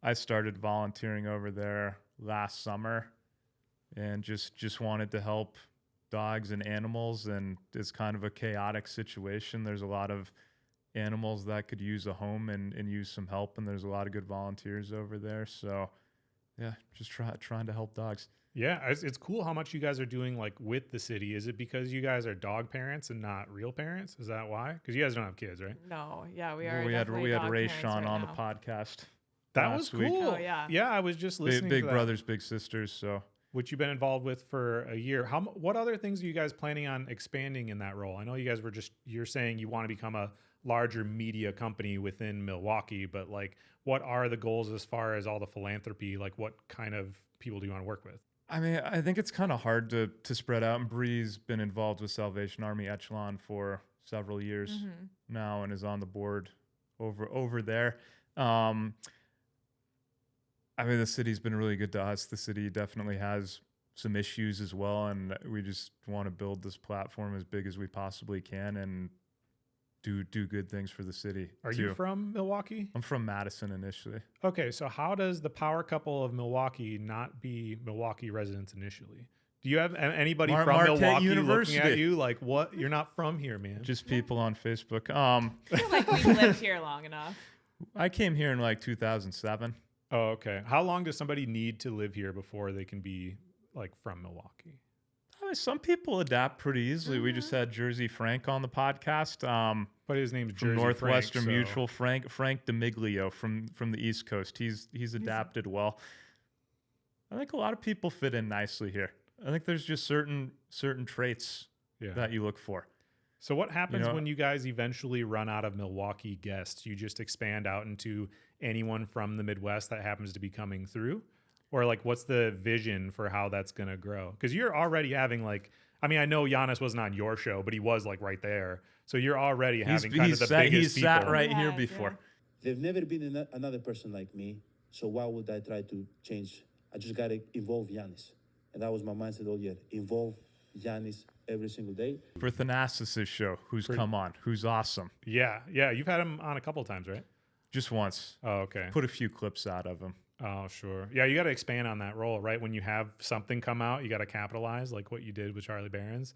[SPEAKER 5] I started volunteering over there last summer, and just wanted to help dogs and animals, and it's kind of a chaotic situation. There's a lot of animals that could use a home and use some help, and there's a lot of good volunteers over there. So yeah, just trying to help dogs.
[SPEAKER 2] Yeah, it's cool how much you guys are doing with the city. Is it because you guys are dog parents and not real parents? Is that why? Because you guys don't have kids, right?
[SPEAKER 1] No, yeah, we are.
[SPEAKER 5] We had
[SPEAKER 1] definitely dog
[SPEAKER 5] Ray
[SPEAKER 1] parents
[SPEAKER 5] Sean
[SPEAKER 1] right
[SPEAKER 5] on
[SPEAKER 1] now.
[SPEAKER 5] the podcast.
[SPEAKER 2] That
[SPEAKER 5] last
[SPEAKER 2] was
[SPEAKER 5] week.
[SPEAKER 2] cool.
[SPEAKER 1] Oh, yeah.
[SPEAKER 2] Yeah, I was just listening
[SPEAKER 5] Big
[SPEAKER 2] to that.
[SPEAKER 5] brothers, big sisters. So
[SPEAKER 2] Which you've been involved with for a year. What other things are you guys planning on expanding in that role? I know you guys you're saying you want to become a larger media company within Milwaukee, but what are the goals as far as all the philanthropy? What kind of people do you want to work with?
[SPEAKER 5] I mean, I think it's kind of hard to spread out. And Bri's been involved with Salvation Army Echelon for several years now, and is on the board over there. I mean, the city's been really good to us. The city definitely has some issues as well, and we just want to build this platform as big as we possibly can and do good things for the city.
[SPEAKER 2] Are you from Milwaukee?
[SPEAKER 5] I'm from Madison initially.
[SPEAKER 2] Okay, so how does the power couple of Milwaukee not be Milwaukee residents initially? Do you have anybody from
[SPEAKER 5] Marquette
[SPEAKER 2] Milwaukee
[SPEAKER 5] University.
[SPEAKER 2] looking at you what? You're not from here, man.
[SPEAKER 5] Just people on Facebook.
[SPEAKER 1] I feel like we've lived here long enough.
[SPEAKER 5] I came here in 2007.
[SPEAKER 2] Oh, okay. How long does somebody need to live here before they can be from Milwaukee?
[SPEAKER 5] I mean, some people adapt pretty easily. We just had Jersey Frank on the podcast.
[SPEAKER 2] But his name's
[SPEAKER 5] From
[SPEAKER 2] Jersey
[SPEAKER 5] Northwestern
[SPEAKER 2] Frank, so-
[SPEAKER 5] Mutual, Frank DeMiglio from the East Coast. He's adapted well. I think a lot of people fit in nicely here. I think there's just certain traits
[SPEAKER 2] Yeah.
[SPEAKER 5] that you look for.
[SPEAKER 2] So what happens
[SPEAKER 5] know-
[SPEAKER 2] when you guys eventually run out of Milwaukee guests? You just expand out into anyone from the Midwest that happens to be coming through? Or like, what's the vision for how that's going to grow? Because you're already having like, I mean, I know Giannis wasn't on your show, but he was like right there. So you're already having kind of the biggest
[SPEAKER 5] He's sat
[SPEAKER 2] people.
[SPEAKER 5] right here
[SPEAKER 1] Yeah,
[SPEAKER 5] before.
[SPEAKER 1] yeah.
[SPEAKER 7] There's never been another person like me, so why would I try to change? I just got to involve Giannis. And that was my mindset all year. Involve Giannis every single day.
[SPEAKER 5] For Thanasis' show, who's come on, who's awesome.
[SPEAKER 2] Yeah. Yeah. You've had him on a couple of times, right?
[SPEAKER 5] Just once.
[SPEAKER 2] Oh, okay.
[SPEAKER 5] Put a few clips out of him.
[SPEAKER 2] Oh, sure. Yeah, you got to expand on that role, right? When you have something come out, you got to capitalize like what you did with Charlie Barron's.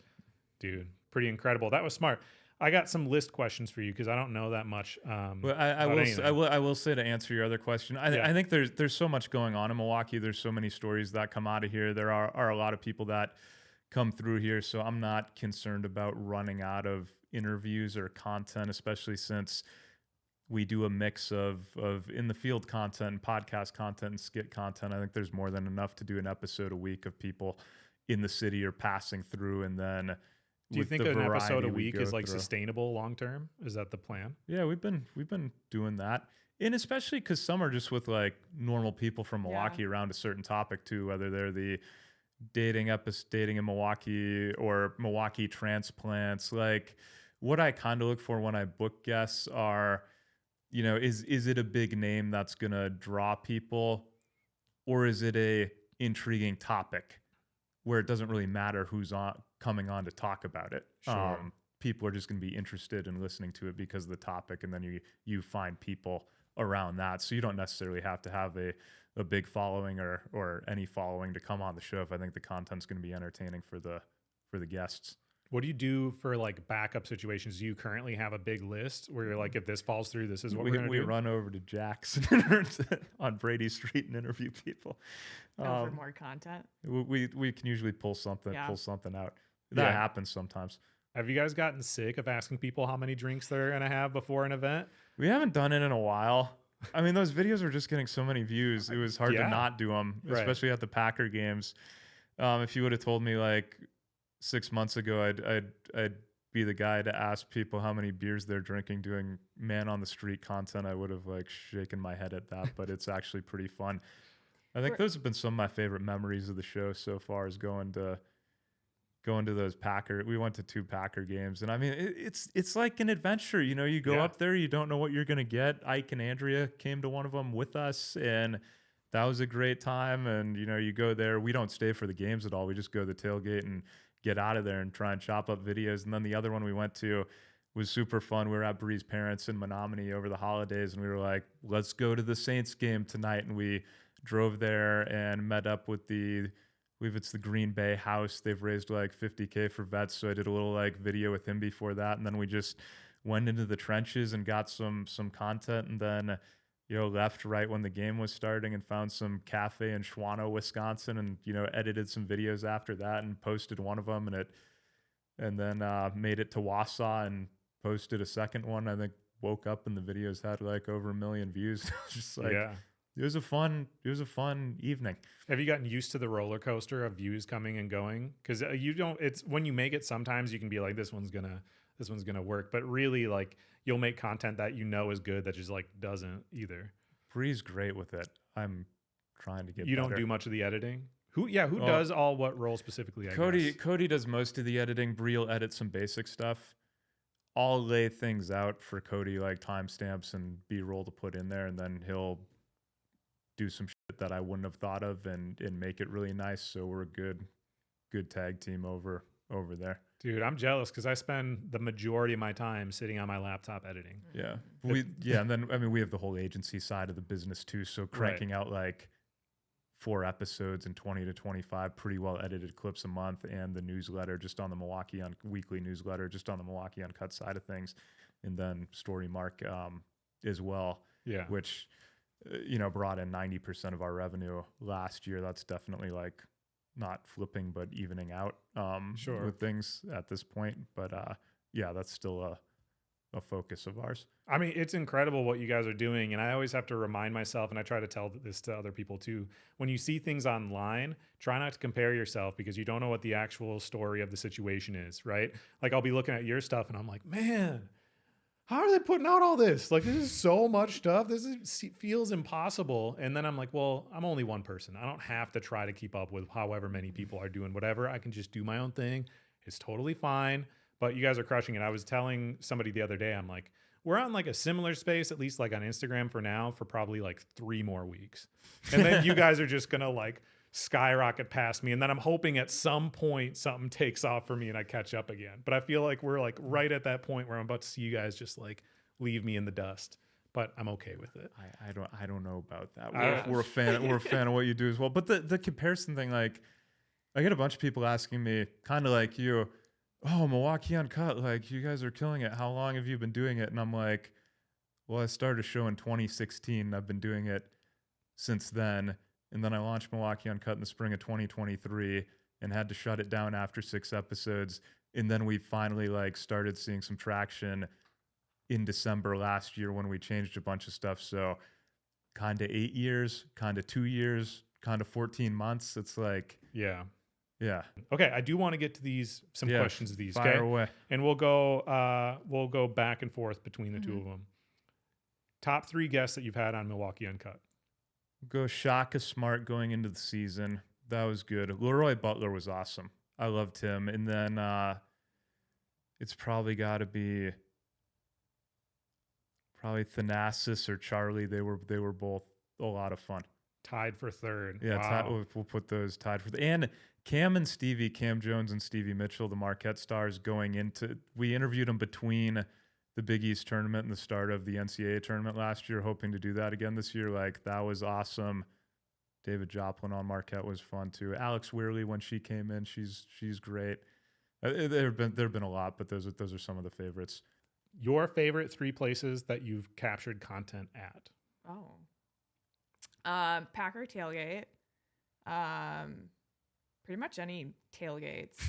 [SPEAKER 2] Dude, pretty incredible. That was smart. I got some list questions for you because I don't know that much.
[SPEAKER 5] But I will say to answer your other question, I think there's so much going on in Milwaukee. There's so many stories that come out of here. There are a lot of people that come through here, so I'm not concerned about running out of interviews or content, especially since we do a mix of in the field content, podcast content, and skit content. I think there's more than enough to do an episode a week of people in the city or passing through, and then.
[SPEAKER 2] Do you think an episode a week is like
[SPEAKER 5] through.
[SPEAKER 2] sustainable long term? Is that the plan?
[SPEAKER 5] Yeah, we've been doing that, and especially because some are just with like normal people from Milwaukee around a certain topic too, whether they're the dating in Milwaukee or Milwaukee transplants. Like, what I kind of look for when I book guests are, you know, is it a big name that's gonna draw people, or is it a intriguing topic where it doesn't really matter who's coming on to talk about it.
[SPEAKER 2] Sure.
[SPEAKER 5] People are just going to be interested in listening to it because of the topic, and then you find people around that. So you don't necessarily have to have a big following or any following to come on the show if I think the content's going to be entertaining for the guests.
[SPEAKER 2] What do you do for like backup situations? Do you currently have a big list where you're like, if this falls through, this is what we're going to do?
[SPEAKER 5] We run over to Jack's on Brady Street and interview people.
[SPEAKER 1] For more content.
[SPEAKER 5] We can usually pull something out. That
[SPEAKER 2] Yeah.
[SPEAKER 5] happens sometimes.
[SPEAKER 2] Have you guys gotten sick of asking people how many drinks they're going to have before an event?
[SPEAKER 5] We haven't done it in a while. I mean, those videos were just getting so many views. It was hard
[SPEAKER 2] Yeah.
[SPEAKER 5] to not do them,
[SPEAKER 2] Right.
[SPEAKER 5] especially at the Packer games. If you would have told me like 6 months ago, I'd be the guy to ask people how many beers they're drinking doing man on the street content, I would have like shaken my head at that. But it's actually pretty fun. I think those have been some of my favorite memories of the show so far, is going to those Packer. We went to 2 Packer games, and I mean, it's like an adventure. You know, you go up there, you don't know what you're gonna get. Ike and Andrea came to one of them with us, and that was a great time. And you know, you go there. We don't stay for the games at all. We just go to the tailgate and get out of there and try and chop up videos. And then the other one we went to was super fun. We were at Bri's parents in Menominee over the holidays, and we were like, let's go to the Saints game tonight. And we drove there and met up with I believe it's the Green Bay house. They've raised like $50K for vets. So I did a little like video with him before that. And then we just went into the trenches and got some content, and then, you know, left right when the game was starting and found some cafe in Schwano, Wisconsin, and, you know, edited some videos after that and posted one of them, and then made it to Wausau and posted a second one. I think woke up and the videos had like over 1 million views. Just like, It was a fun evening.
[SPEAKER 2] Have you gotten used to the roller coaster of views coming and going? Because it's when you make it, sometimes you can be like, this one's gonna work, but really, like, you'll make content that you know is good that just like doesn't either.
[SPEAKER 5] Bri's great with it. I'm trying to get.
[SPEAKER 2] You
[SPEAKER 5] better.
[SPEAKER 2] don't do much of the editing. Who does all what role specifically? I guess?
[SPEAKER 5] Cody does most of the editing. Bri will edit some basic stuff. I'll lay things out for Cody, like timestamps and B-roll to put in there, and then he'll do some shit that I wouldn't have thought of and make it really nice. So we're a good tag team over there.
[SPEAKER 2] Dude, I'm jealous because I spend the majority of my time sitting on my laptop editing.
[SPEAKER 5] Yeah. And then, I mean, we have the whole agency side of the business too. So cranking out like 4 episodes and 20 to 25 pretty well edited clips a month, and the newsletter just on the weekly newsletter, just on the Milwaukee Uncut side of things. And then Story Mark as well, which, you know, brought in 90% of our revenue last year. That's definitely like not flipping, but evening out with things at this point. But that's still a focus of ours.
[SPEAKER 2] I mean, it's incredible what you guys are doing. And I always have to remind myself, and I try to tell this to other people too. When you see things online, try not to compare yourself because you don't know what the actual story of the situation is, right? Like I'll be looking at your stuff and I'm like, man, how are they putting out all this? Like, this is so much stuff. Feels impossible. And then I'm like, well, I'm only one person. I don't have to try to keep up with however many people are doing whatever. I can just do my own thing. It's totally fine. But you guys are crushing it. I was telling somebody the other day, I'm like, we're on like a similar space, at least like on Instagram for now, for probably like 3 more weeks. And then you guys are just going to like skyrocket past me. And then I'm hoping at some point something takes off for me and I catch up again. But I feel like we're like right at that point where I'm about to see you guys just like leave me in the dust. But I'm okay with it.
[SPEAKER 5] I don't know about that.
[SPEAKER 2] Yeah.
[SPEAKER 5] We're a fan of what you do as well. But the comparison thing, like I get a bunch of people asking me, kind of like you, oh, Milwaukee Uncut, like you guys are killing it. How long have you been doing it? And I'm like, well, I started a show in 2016. I've been doing it since then. And then I launched Milwaukee Uncut in the spring of 2023 and had to shut it down after 6 episodes. And then we finally like started seeing some traction in December last year when we changed a bunch of stuff. So kind of 8 years, kind of 2 years, kind of 14 months. It's like,
[SPEAKER 2] Yeah.
[SPEAKER 5] yeah.
[SPEAKER 2] Okay, I do want to get to some
[SPEAKER 5] Yeah,
[SPEAKER 2] questions of these.
[SPEAKER 5] fire
[SPEAKER 2] Okay,
[SPEAKER 5] away.
[SPEAKER 2] and we'll go back and forth between the two of them. Top 3 guests that you've had on Milwaukee Uncut.
[SPEAKER 5] Go Shaka Smart going into the season. That was good. Leroy Butler was awesome. I loved him. And then it's probably got to be Thanasis or Charlie. They were both a lot of fun.
[SPEAKER 2] Tied for 3rd.
[SPEAKER 5] Yeah,
[SPEAKER 2] Wow.
[SPEAKER 5] we'll put those tied for and Cam and Stevie, Cam Jones and Stevie Mitchell, the Marquette stars, going into. We interviewed them between the Big East tournament and the start of the NCAA tournament last year, hoping to do that again this year. Like that was awesome. David Joplin on Marquette was fun too. Alex Weirley when she came in, she's great. There've been a lot, but those are some of the favorites.
[SPEAKER 2] Your favorite 3 places that you've captured content at?
[SPEAKER 1] Oh. Packer tailgate. Pretty much any tailgates.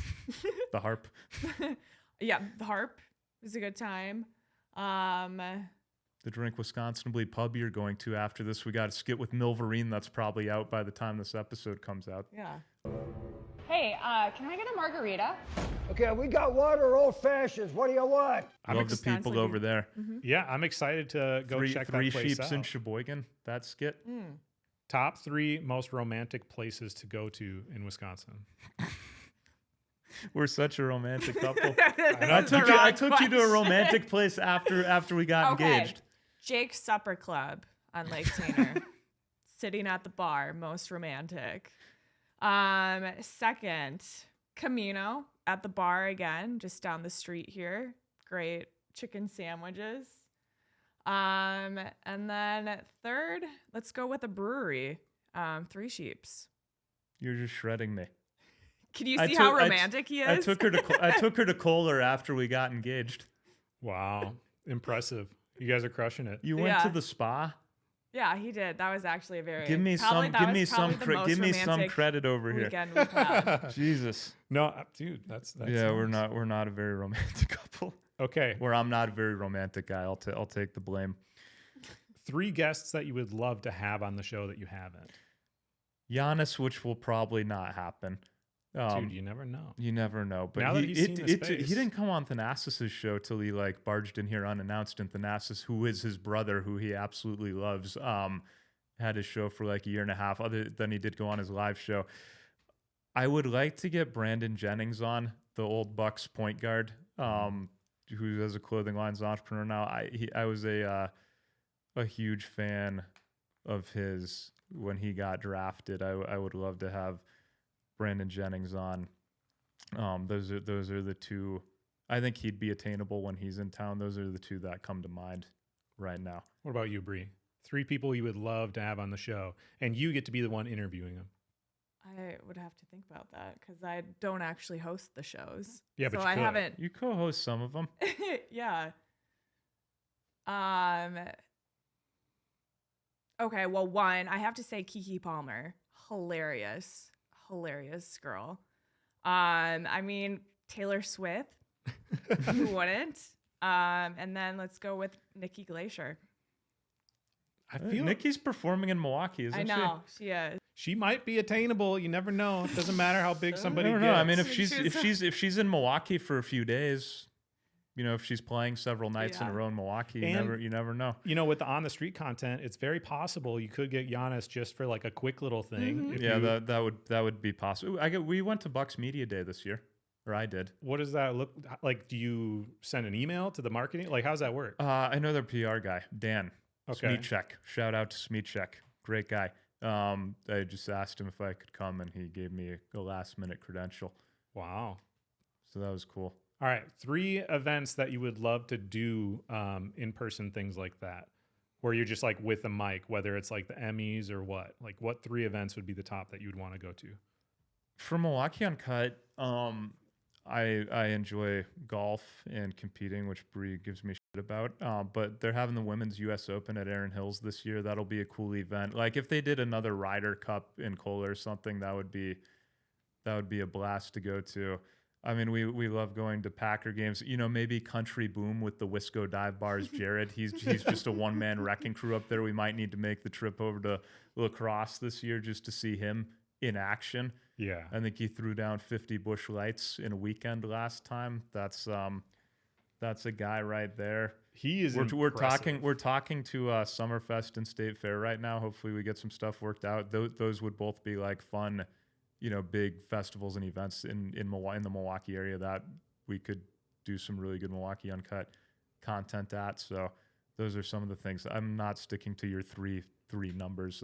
[SPEAKER 5] The Harp.
[SPEAKER 1] Yeah, the Harp is a good time.
[SPEAKER 5] The Drink Wisconsinably pub you're going to after this. We got a skit with Milverine that's probably out by the time this episode comes out.
[SPEAKER 1] Yeah.
[SPEAKER 3] Hey, can I get a margarita?
[SPEAKER 8] Okay, we got water or old fashions. What do you want?
[SPEAKER 5] Love the people over there.
[SPEAKER 2] Yeah, I'm excited to go check that
[SPEAKER 5] Three
[SPEAKER 2] place
[SPEAKER 5] Sheeps
[SPEAKER 2] out.
[SPEAKER 5] in Sheboygan. That skit.
[SPEAKER 2] Top 3 most romantic places to go to in Wisconsin.
[SPEAKER 5] We're such a romantic couple.
[SPEAKER 1] That's the
[SPEAKER 5] I
[SPEAKER 1] wrong
[SPEAKER 5] took you to a
[SPEAKER 1] question.
[SPEAKER 5] romantic place after we got engaged.
[SPEAKER 1] Jake's Supper Club on Lake Tainer. Sitting at the bar, most romantic. Second, Camino at the bar again, just down the street here. Great chicken sandwiches. And then third, let's go with a brewery. 3 Sheeps.
[SPEAKER 5] You're just shredding me.
[SPEAKER 1] Can you see how romantic he is?
[SPEAKER 5] I took her to Kohler after we got engaged.
[SPEAKER 2] Wow, impressive. You guys are crushing it.
[SPEAKER 5] You went to the spa?
[SPEAKER 1] Yeah, he did. That was actually a very
[SPEAKER 5] Give me some credit over here.
[SPEAKER 1] weekend we've had.
[SPEAKER 5] Jesus.
[SPEAKER 2] No, dude, that's
[SPEAKER 5] yeah, we're not a very romantic couple.
[SPEAKER 2] Okay.
[SPEAKER 5] Where I'm not a very romantic guy. I'll take the blame.
[SPEAKER 2] 3 guests that you would love to have on the show that you haven't.
[SPEAKER 5] Giannis, which will probably not happen.
[SPEAKER 2] Dude, you never know.
[SPEAKER 5] You never know. But
[SPEAKER 2] Now that he's seen the space.
[SPEAKER 5] he didn't come on Thanasis' show till he like barged in here unannounced. And Thanasis, who is his brother, who he absolutely loves, had his show for like a year and a half. Other than he did go on his live show. I would like to get Brandon Jennings on, the old Bucks point guard, who has a clothing line's entrepreneur now. I was a huge fan of his when he got drafted. I would love to have Brandon Jennings on. Those are the 2. I think he'd be attainable when he's in town. Those are the 2 that come to mind right now.
[SPEAKER 2] What about you, Bri? 3 people you would love to have on the show, and you get to be the one interviewing them.
[SPEAKER 1] I would have to think about that because I don't actually host the shows.
[SPEAKER 2] Yeah, but
[SPEAKER 1] so
[SPEAKER 2] you
[SPEAKER 1] I
[SPEAKER 2] could.
[SPEAKER 1] haven't.
[SPEAKER 5] You co-host some of them.
[SPEAKER 1] Yeah. Okay, well, one, I have to say Kiki Palmer. Hilarious girl. I mean, Taylor Swift. Who wouldn't? And then let's go with Nikki Glacier.
[SPEAKER 2] I feel
[SPEAKER 5] Nikki's performing in Milwaukee, isn't
[SPEAKER 1] I
[SPEAKER 5] she?
[SPEAKER 1] know she is.
[SPEAKER 2] she might be attainable. You never know. It doesn't matter how big somebody
[SPEAKER 5] I don't
[SPEAKER 2] gets.
[SPEAKER 5] know. I mean, if
[SPEAKER 1] She's-
[SPEAKER 5] if she's in Milwaukee for a few days, you know, if she's playing several nights in a
[SPEAKER 1] Yeah.
[SPEAKER 5] row in Milwaukee,
[SPEAKER 2] And-
[SPEAKER 5] you never know.
[SPEAKER 2] You know, with the on the street content, it's very possible you could get Giannis just for like a quick little thing. If
[SPEAKER 5] Yeah,
[SPEAKER 2] you-
[SPEAKER 5] that would be possible. We went to Bucks Media Day this year, or I did.
[SPEAKER 2] What does that look like? Do you send an email to the marketing? Like, how's that work?
[SPEAKER 5] I know their PR guy, Dan
[SPEAKER 2] Okay.
[SPEAKER 5] Smeechek. Shout out to Smeechek, great guy. I just asked him if I could come, and he gave me a last minute credential,
[SPEAKER 2] Wow.
[SPEAKER 5] so that was cool.
[SPEAKER 2] All right. 3 events that you would love to do in person, things like that, where you're just like with a mic, whether it's like the Emmys or what. Like, what 3 events would be the top that you would want to go to?
[SPEAKER 5] For Milwaukee Uncut, I enjoy golf and competing, which Bri gives me shit about. But they're having the Women's U.S. Open at Erin Hills this year. That'll be a cool event. Like if they did another Ryder Cup in Kohler or something, that would be a blast to go to. I mean, we love going to Packer games. You know, maybe Country Boom with the Wisco Dive Bars. Jared, he's just a one-man wrecking crew up there. We might need to make the trip over to lacrosse this year just to see him in action.
[SPEAKER 2] Yeah.
[SPEAKER 5] I think he threw down 50 bush lights in a weekend last time. That's a guy right there.
[SPEAKER 2] He is
[SPEAKER 5] We're
[SPEAKER 2] impressive.
[SPEAKER 5] talking to Summerfest and State Fair right now. Hopefully we get some stuff worked out. Those would both be like fun, you know, big festivals and events in the Milwaukee area that we could do some really good Milwaukee Uncut content at. So those are some of the things. I'm not sticking to your three numbers.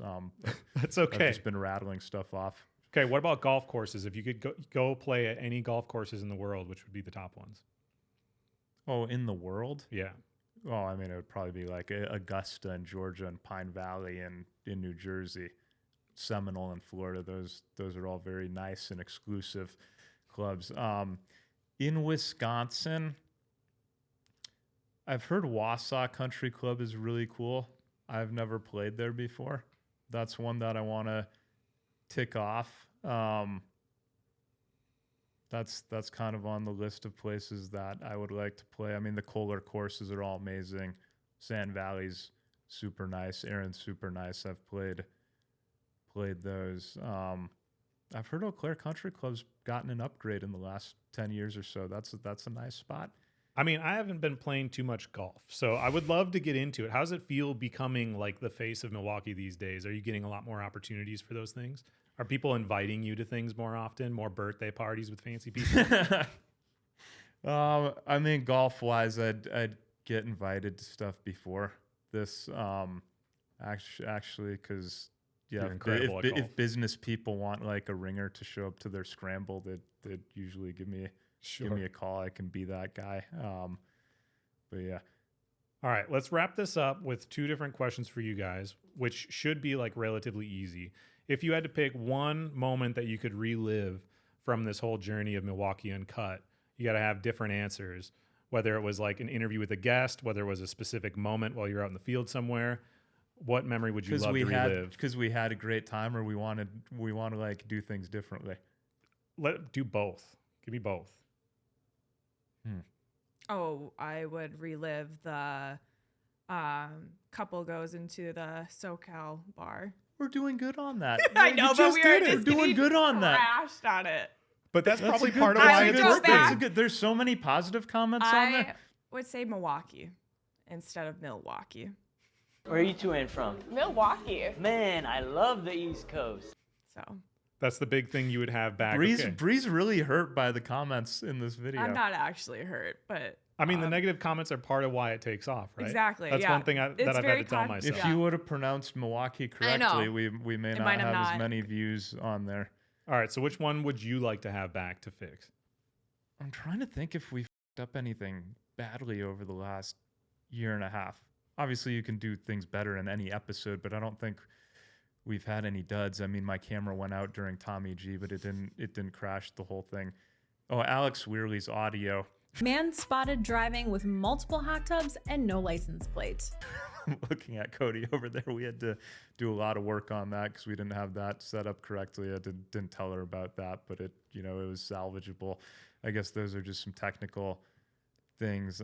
[SPEAKER 2] That's
[SPEAKER 5] I've
[SPEAKER 2] okay.
[SPEAKER 5] just been rattling stuff off.
[SPEAKER 2] Okay. What about golf courses? If you could go play at any golf courses in the world, which would be the top ones?
[SPEAKER 5] Oh, in the world?
[SPEAKER 2] Yeah.
[SPEAKER 5] Oh, I mean, it would probably be like Augusta in Georgia and Pine Valley in New Jersey, Seminole in Florida. Those are all very nice and exclusive clubs. In Wisconsin, I've heard Wausau Country Club is really cool. I've never played there before. That's one that I want to tick off. That's kind of on the list of places that I would like to play. I mean, the Kohler courses are all amazing. Sand Valley's super nice. Erin's super nice. I've played those. I've heard Eau Claire Country Club's gotten an upgrade in the last 10 years or so. That's a nice spot.
[SPEAKER 2] I mean, I haven't been playing too much golf, so I would love to get into it. How does it feel becoming like the face of Milwaukee these days? Are you getting a lot more opportunities for those things? Are people inviting you to things more often, more birthday parties with fancy people?
[SPEAKER 5] I mean, golf-wise, I'd get invited to stuff before this. Actually, because
[SPEAKER 2] You're incredible at golf.
[SPEAKER 5] if business people want like a ringer to show up to their scramble, they'd usually give me a call. I can be that guy. But yeah.
[SPEAKER 2] All right, let's wrap this up with 2 different questions for you guys, which should be like relatively easy. If you had to pick one moment that you could relive from this whole journey of Milwaukee Uncut, you got to have different answers, whether it was like an interview with a guest, whether it was a specific moment while you're out in the field somewhere. What memory would you love to relive?
[SPEAKER 5] Because we had a great time, or we want to like do things differently.
[SPEAKER 2] Do both. Give me both.
[SPEAKER 1] Oh, I would relive the couple goes into the SoCal bar.
[SPEAKER 5] We're doing good on that.
[SPEAKER 1] I know, but we are just
[SPEAKER 5] doing good on that.
[SPEAKER 1] crashed on it.
[SPEAKER 2] But that's probably
[SPEAKER 5] a good-
[SPEAKER 2] part of
[SPEAKER 1] I
[SPEAKER 2] why
[SPEAKER 1] would
[SPEAKER 2] it's
[SPEAKER 1] go
[SPEAKER 2] working.
[SPEAKER 1] back.
[SPEAKER 5] That's a good. There's so many positive comments on there.
[SPEAKER 1] I would say Milwaukee instead of Milwaukee.
[SPEAKER 9] Where are you two in from?
[SPEAKER 3] Milwaukee.
[SPEAKER 9] Man, I love the East Coast.
[SPEAKER 1] So
[SPEAKER 2] That's the big thing you would have back.
[SPEAKER 5] Bree's
[SPEAKER 2] Okay.
[SPEAKER 5] Bree's really hurt by the comments in this video.
[SPEAKER 1] I'm not actually hurt, but
[SPEAKER 2] I mean, the negative comments are part of why it takes off, right?
[SPEAKER 1] Exactly,
[SPEAKER 2] That's
[SPEAKER 1] yeah.
[SPEAKER 2] one thing that
[SPEAKER 1] It's
[SPEAKER 2] I've had
[SPEAKER 1] very
[SPEAKER 2] to tell myself.
[SPEAKER 5] If you would have pronounced Milwaukee
[SPEAKER 1] I know.
[SPEAKER 5] correctly, we may
[SPEAKER 1] It
[SPEAKER 5] not
[SPEAKER 1] might
[SPEAKER 5] have
[SPEAKER 1] have
[SPEAKER 5] as
[SPEAKER 1] not.
[SPEAKER 5] many views on there.
[SPEAKER 2] All right, so which one would you like to have back to fix?
[SPEAKER 5] I'm trying to think if we fucked up anything badly over the last year and a half. Obviously, you can do things better in any episode, but I don't think we've had any duds. I mean, my camera went out during Tommy G, but it didn't crash the whole thing. Oh, Alex Weirley's audio.
[SPEAKER 10] Man spotted driving with multiple hot tubs and no license plate.
[SPEAKER 5] Looking at Cody over there, we had to do a lot of work on that because we didn't have that set up correctly. I didn't tell her about that, but it was salvageable. I guess those are just some technical things.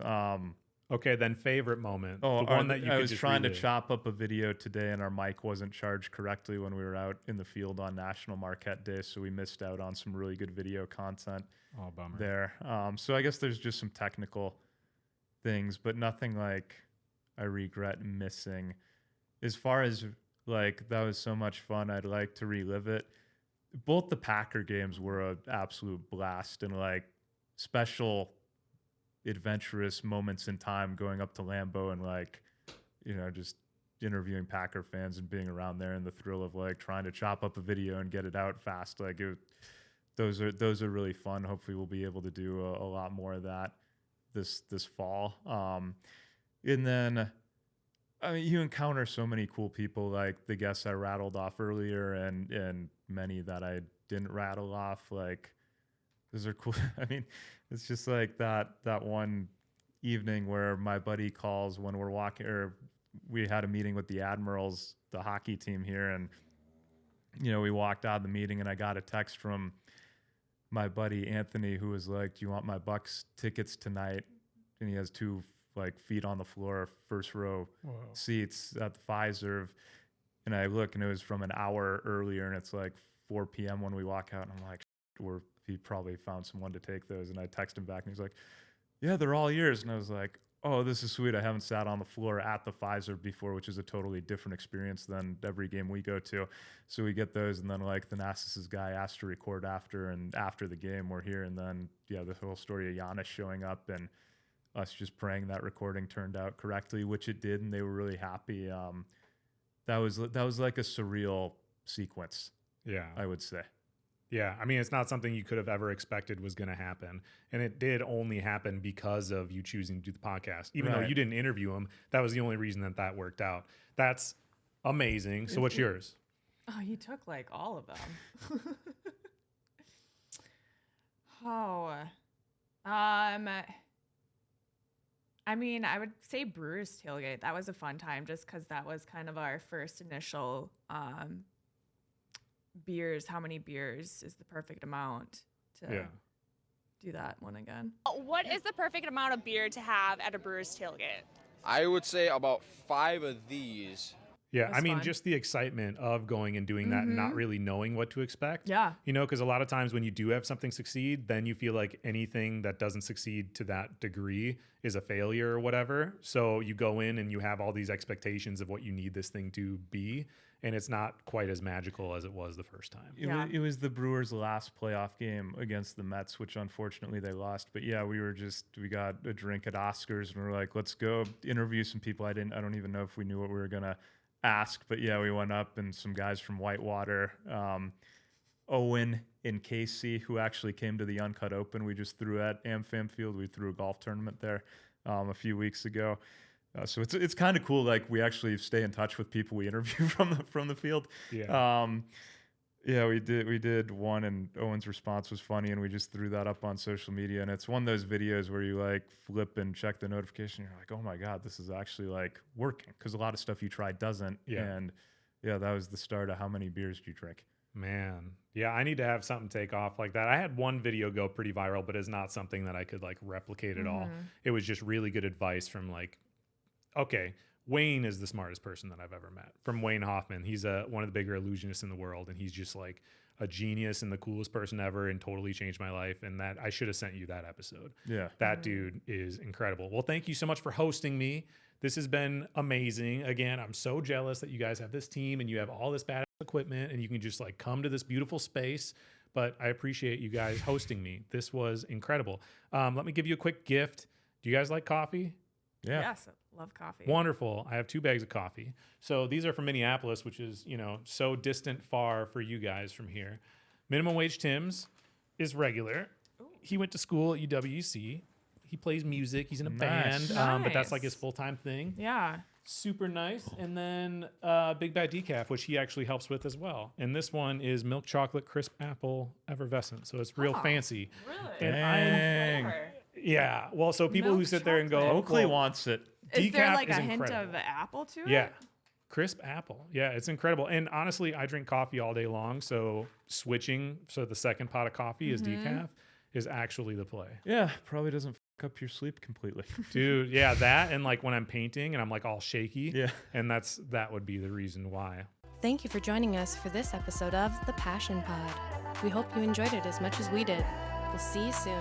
[SPEAKER 2] Okay, then favorite moment.
[SPEAKER 5] Oh,
[SPEAKER 2] the one that you
[SPEAKER 5] I
[SPEAKER 2] could
[SPEAKER 5] was
[SPEAKER 2] just
[SPEAKER 5] trying to
[SPEAKER 2] relive.
[SPEAKER 5] chop up a video today, and our mic wasn't charged correctly when we were out in the field on National Marquette Day, so we missed out on some really good video content
[SPEAKER 2] Oh, bummer.
[SPEAKER 5] there. So I guess there's just some technical things, but nothing like I regret missing. As far as like that was so much fun, I'd like to relive it. Both the Packer games were an absolute blast, and like special adventurous moments in time going up to Lambeau and like, you know, just interviewing Packer fans and being around there and the thrill of like trying to chop up a video and get it out fast. Like those are really fun. Hopefully we'll be able to do a lot more of that this fall. And then, I mean, you encounter so many cool people, like the guests I rattled off earlier and many that I didn't rattle off. Like, those are cool. I mean, it's just like that one evening where my buddy calls when we're walking, or we had a meeting with the Admirals, the hockey team here, and you know, we walked out of the meeting and I got a text from my buddy Anthony, who was like, "Do you want my Bucks tickets tonight?" And he has 2 like feet on the floor, first row seats at the Fiserv. And I look, and it was from an hour earlier, and it's like 4 p.m. when we walk out, and I'm like, he probably found someone to take those. And I text him back, and he's like, "Yeah, they're all yours." And I was like, "Oh, this is sweet. I haven't sat on the floor at the Fiserv before," which is a totally different experience than every game we go to. So we get those, and then like the Thanasis guy asked to record after, and after the game we're here, and then yeah, the whole story of Giannis showing up and us just praying that recording turned out correctly, which it did, and they were really happy. That was like a surreal sequence.
[SPEAKER 2] Yeah,
[SPEAKER 5] I would say.
[SPEAKER 2] Yeah, I mean, it's not something you could have ever expected was going to happen. And it did only happen because of you choosing to do the podcast. Even though you didn't interview him, that was the only reason that worked out. That's amazing. So what's yours?
[SPEAKER 1] Oh, you took like all of them. I mean, I would say Brewers Tailgate. That was a fun time just because that was kind of our first initial beers. How many beers is the perfect amount to do that one again?
[SPEAKER 3] What is the perfect amount of beer to have at a Brewers tailgate?
[SPEAKER 11] I would say about 5 of these.
[SPEAKER 2] Yeah,
[SPEAKER 1] That's
[SPEAKER 2] I mean,
[SPEAKER 1] fun.
[SPEAKER 2] just the excitement of going and doing that and not really knowing what to expect.
[SPEAKER 1] Yeah.
[SPEAKER 2] You know, because a lot of times when you do have something succeed, then you feel like anything that doesn't succeed to that degree is a failure or whatever. So you go in and you have all these expectations of what you need this thing to be, and it's not quite as magical as it was the first time.
[SPEAKER 5] It was the Brewers' last playoff game against the Mets, which unfortunately they lost. But yeah, we got a drink at Oscars, and we're like, let's go interview some people. I don't even know if we knew what we were gonna ask, but yeah, we went up, and some guys from Whitewater, Owen and Casey, who actually came to the Uncut Open. We just threw at AmFam Field. We threw a golf tournament there a few weeks ago. So it's kind of cool. Like, we actually stay in touch with people we interview from the field.
[SPEAKER 2] Yeah.
[SPEAKER 5] Yeah, we did one, and Owen's response was funny, and we just threw that up on social media. And it's one of those videos where you like flip and check the notification. You're like, oh my God, this is actually like working, because a lot of stuff you try doesn't.
[SPEAKER 2] Yeah.
[SPEAKER 5] And yeah, that was the start of how many beers do you drink?
[SPEAKER 2] Man, yeah, I need to have something take off like that. I had one video go pretty viral, but it's not something that I could like replicate at all. It was just really good advice from like, okay, Wayne is the smartest person that I've ever met. From Wayne Hoffman. He's one of the bigger illusionists in the world, and he's just like a genius and the coolest person ever, and totally changed my life. And that I should have sent you that episode.
[SPEAKER 5] Yeah.
[SPEAKER 2] That dude is incredible. Well, thank you so much for hosting me. This has been amazing. Again, I'm so jealous that you guys have this team and you have all this badass equipment and you can just like come to this beautiful space. But I appreciate you guys hosting me. This was incredible. Let me give you a quick gift. Do you guys like coffee?
[SPEAKER 5] Yeah.
[SPEAKER 1] Yes, love coffee.
[SPEAKER 2] Wonderful. I have 2 bags of coffee. So these are from Minneapolis, which is, you know, so distant far for you guys from here. Minimum Wage Tim's is regular. Ooh. He went to school at UWC. He plays music. He's in a band, but that's like his full-time thing.
[SPEAKER 1] Yeah.
[SPEAKER 2] Super nice. And then Big Bad Decaf, which he actually helps with as well. And this one is milk chocolate crisp apple effervescent. So it's real fancy.
[SPEAKER 1] Really?
[SPEAKER 2] And yeah. Well, so people
[SPEAKER 1] Milk
[SPEAKER 2] who sit there and go,
[SPEAKER 5] Oakley wants it.
[SPEAKER 1] Is there
[SPEAKER 2] decaf
[SPEAKER 1] like a
[SPEAKER 2] is
[SPEAKER 1] hint
[SPEAKER 2] incredible.
[SPEAKER 1] of apple to it?
[SPEAKER 2] Yeah. Crisp apple. Yeah, it's incredible. And honestly, I drink coffee all day long. So switching, so the second pot of coffee is decaf is actually the play.
[SPEAKER 5] Yeah, probably doesn't up your sleep completely.
[SPEAKER 2] Dude, yeah, that and like when I'm painting and I'm like all shaky.
[SPEAKER 5] Yeah.
[SPEAKER 2] And that would be the reason why.
[SPEAKER 12] Thank you for joining us for this episode of The Passion Pod. We hope you enjoyed it as much as we did. We'll see you soon.